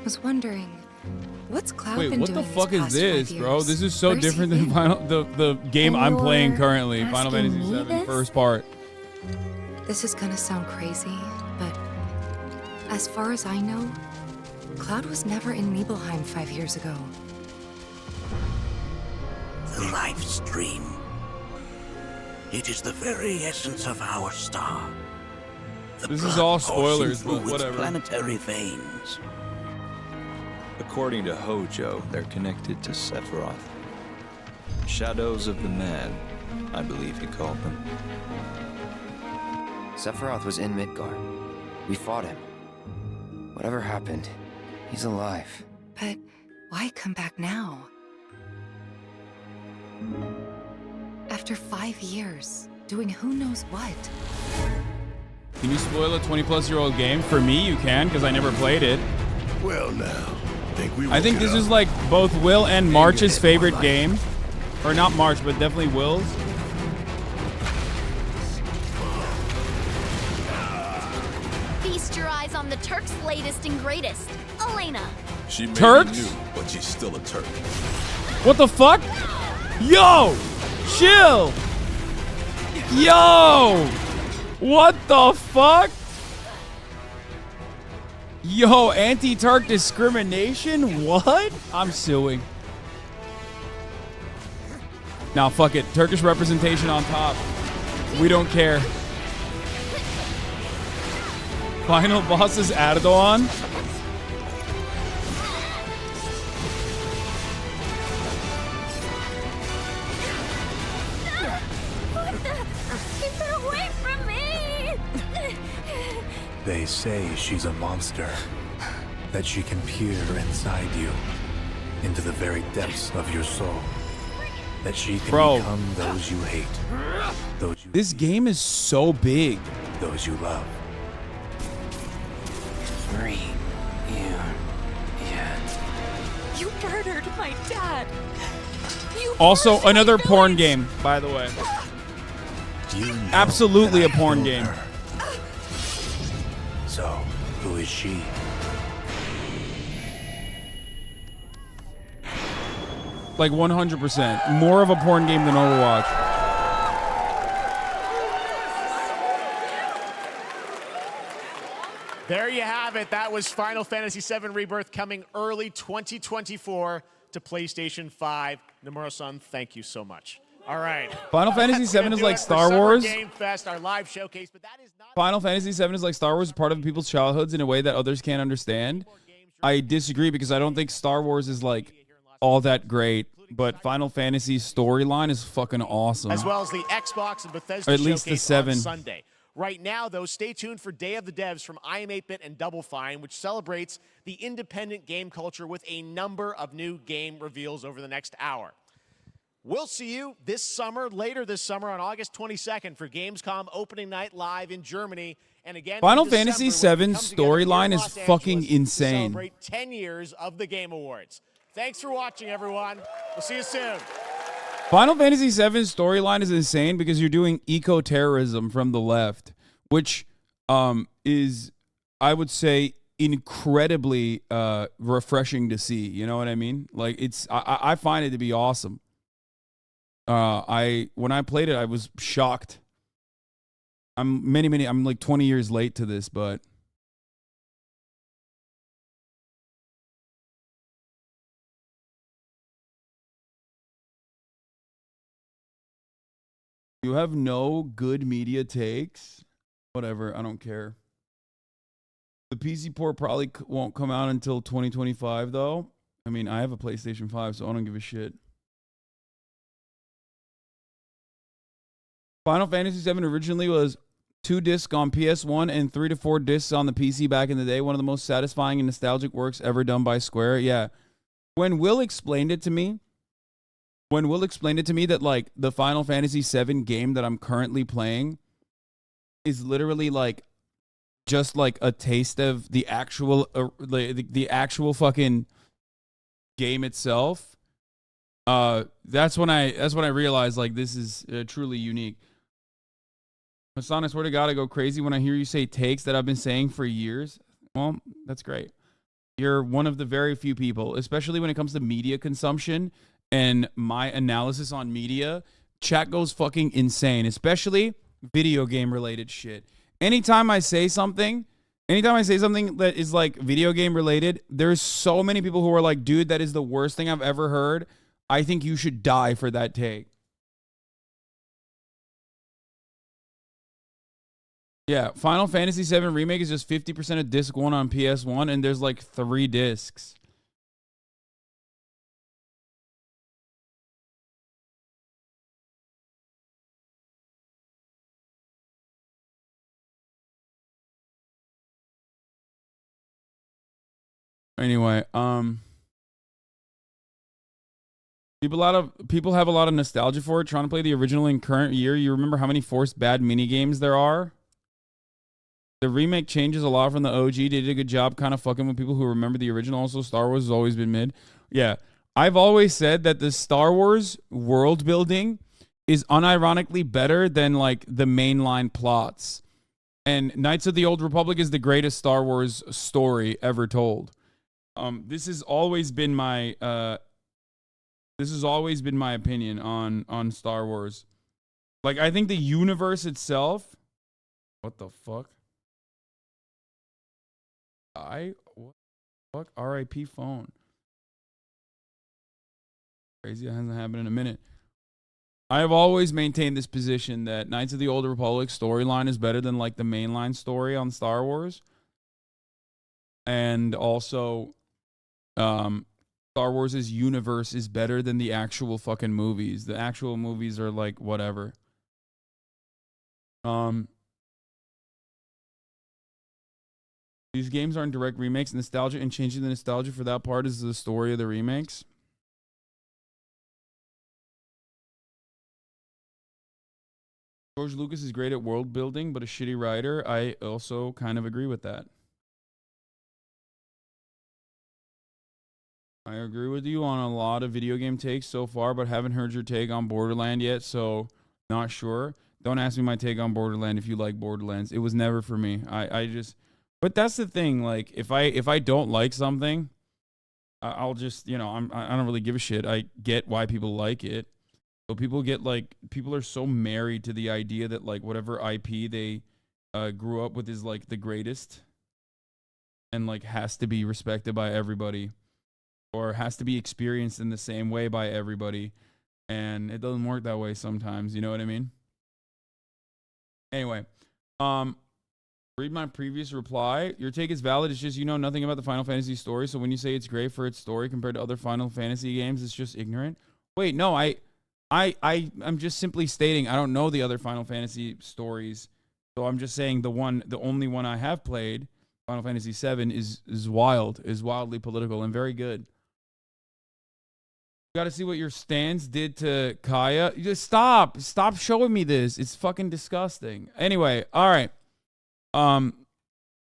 Was wondering, what's Cloud Wait, been what the doing fuck these is past this, 5 bro? years? This is so Where's he different than been? the game I'm playing you're currently, Final asking Fantasy me VII this? first part. This is gonna sound crazy, but as far as I know, Cloud was never in Nibelheim 5 years ago. The life stream. It is the very essence of our star. The This is blood all coursing spoilers, through but its whatever. planetary veins. According to Hojo, they're connected to Sephiroth. Shadows of the Mad, I believe he called them. Sephiroth was in Midgard. We fought him. Whatever happened, he's alive. But why come back now? After 5 years, doing who knows what. Can you spoil a 20-plus-year-old game? For me, you can, because I never played it. Well, now, I think this is like both Will and March's favorite game. Or not March, but definitely Will's. Feast your eyes on the Turks' latest and greatest, Elena. She may Turks? be new, but she's still a Turk. What the fuck? Yo! Chill! Yo! What the fuck? Yo, anti-Turk discrimination? What? I'm suing. Nah, fuck it. Turkish representation on top. We don't care. Final boss is Erdogan. Keep her away from me! They say she's a monster, that she can peer inside you, into the very depths of your soul, that she can Bro. become those you hate, those you This game is so big. those you love. You murdered my dad. You Also, forced my another porn village. game, by the way. You know Absolutely a that I porn killed game. her. So, who is she? Like 100%. More of a porn game than Overwatch. There you have it. That was Final Fantasy VII Rebirth coming early 2024 to PlayStation 5. Nomura-san, thank you so much. All right. Final Fantasy That's gonna VII is do like it for Star Summer Wars. Game Fest, our live showcase, but that is not Final Fantasy VII is like Star Wars, part of people's childhoods in a way that others can't understand. I disagree because I don't think Star Wars is like all that great, but Final Fantasy's storyline is fucking awesome. as well as the Xbox and Bethesda Or at least the showcase 7. on Sunday. Right now, though, stay tuned for Day of the Devs from I Am 8-Bit and Double Fine, which celebrates the independent game culture with a number of new game reveals over the next hour. We'll see you this summer, later this summer on August 22nd for Gamescom opening night live in Germany. And again, Final in Fantasy December, when we VII come together here in storyline is Los fucking Angeles to insane. Celebrate 10 years of the Game Awards. Thanks for watching, everyone. We'll see you soon. Final Fantasy VII storyline is insane because you're doing eco-terrorism from the left, which is, I would say, incredibly refreshing to see. You know what I mean? Like, it's I find it to be awesome. When I played it, I was shocked. I'm like 20 years late to this, but you have no good media takes. Whatever, I don't care. The PC port probably won't come out until 2025, though. I mean, I have a PlayStation 5, so I don't give a shit. Final Fantasy VII originally was 2 discs on PS1 and 3 to 4 discs on the PC back in the day. One of the most satisfying and nostalgic works ever done by Square. Yeah. When Will explained it to me that, like, the Final Fantasy VII game that I'm currently playing is literally, like, just like a taste of the actual the actual fucking game itself. That's when I realized, like, this is truly unique. Hasan, I swear to God, I go crazy when I hear you say takes that I've been saying for years. Well, that's great. You're one of the very few people, especially when it comes to media consumption and my analysis on media. Chat goes fucking insane, especially video game related shit. Anytime I say something that is like video game related, there's so many people who are like, dude, that is the worst thing I've ever heard. I think you should die for that take. Yeah, Final Fantasy VII Remake is just 50% of disc 1 on PS1, and there's like 3 discs. Anyway, people have a lot of nostalgia for it, trying to play the original in current year. You remember how many forced bad mini games there are? The remake changes a lot from the OG. They did a good job kind of fucking with people who remember the original. Also, Star Wars has always been mid. Yeah, I've always said that the Star Wars world building is unironically better than like the mainline plots. And Knights of the Old Republic is the greatest Star Wars story ever told. This has always been my opinion on Star Wars. Like, I think the universe itself. What the fuck? What the fuck? R.I.P. phone. Crazy, that hasn't happened in a minute. I have always maintained this position that Knights of the Old Republic storyline is better than like the mainline story on Star Wars. And also, Star Wars' universe is better than the actual fucking movies. The actual movies are like whatever. These games aren't direct remakes. Nostalgia and changing the nostalgia for that part is the story of the remakes. George Lucas is great at world building, but a shitty writer. I also kind of agree with that. I agree with you on a lot of video game takes so far, but haven't heard your take on Borderland yet, so not sure. Don't ask me my take on Borderland if you like Borderlands. It was never for me. I just... But that's the thing, like, if I don't like something, I'll just, you know, I don't really give a shit. I get why people like it. But people get, like, people are so married to the idea that, like, whatever IP they grew up with is, like, the greatest. And, like, has to be respected by everybody. Or has to be experienced in the same way by everybody. And it doesn't work that way sometimes, you know what I mean? Anyway, read my previous reply. Your take is valid. It's just you know nothing about the Final Fantasy story. So when you say it's great for its story compared to other Final Fantasy games, it's just ignorant. Wait, no, I'm just simply stating I don't know the other Final Fantasy stories. So I'm just saying the only one I have played, Final Fantasy VII, is wildly political and very good. You got to see what your stance did to Kaya. You just stop showing me this. It's fucking disgusting. Anyway, all right.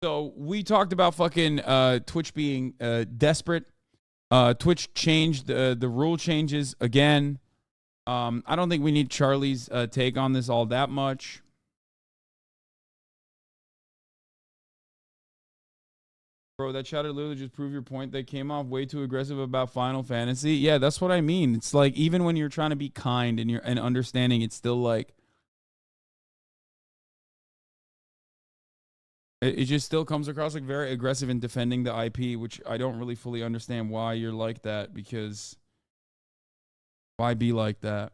So we talked about fucking Twitch being desperate. Twitch changed the rule changes again. I don't think we need Charlie's take on this all that much. Bro, that chatter literally just proved your point. They came off way too aggressive about Final Fantasy. Yeah, that's what I mean. It's like, even when you're trying to be kind and understanding, it's still like, it just still comes across like very aggressive in defending the IP, which I don't really fully understand why you're like that, because why be like that?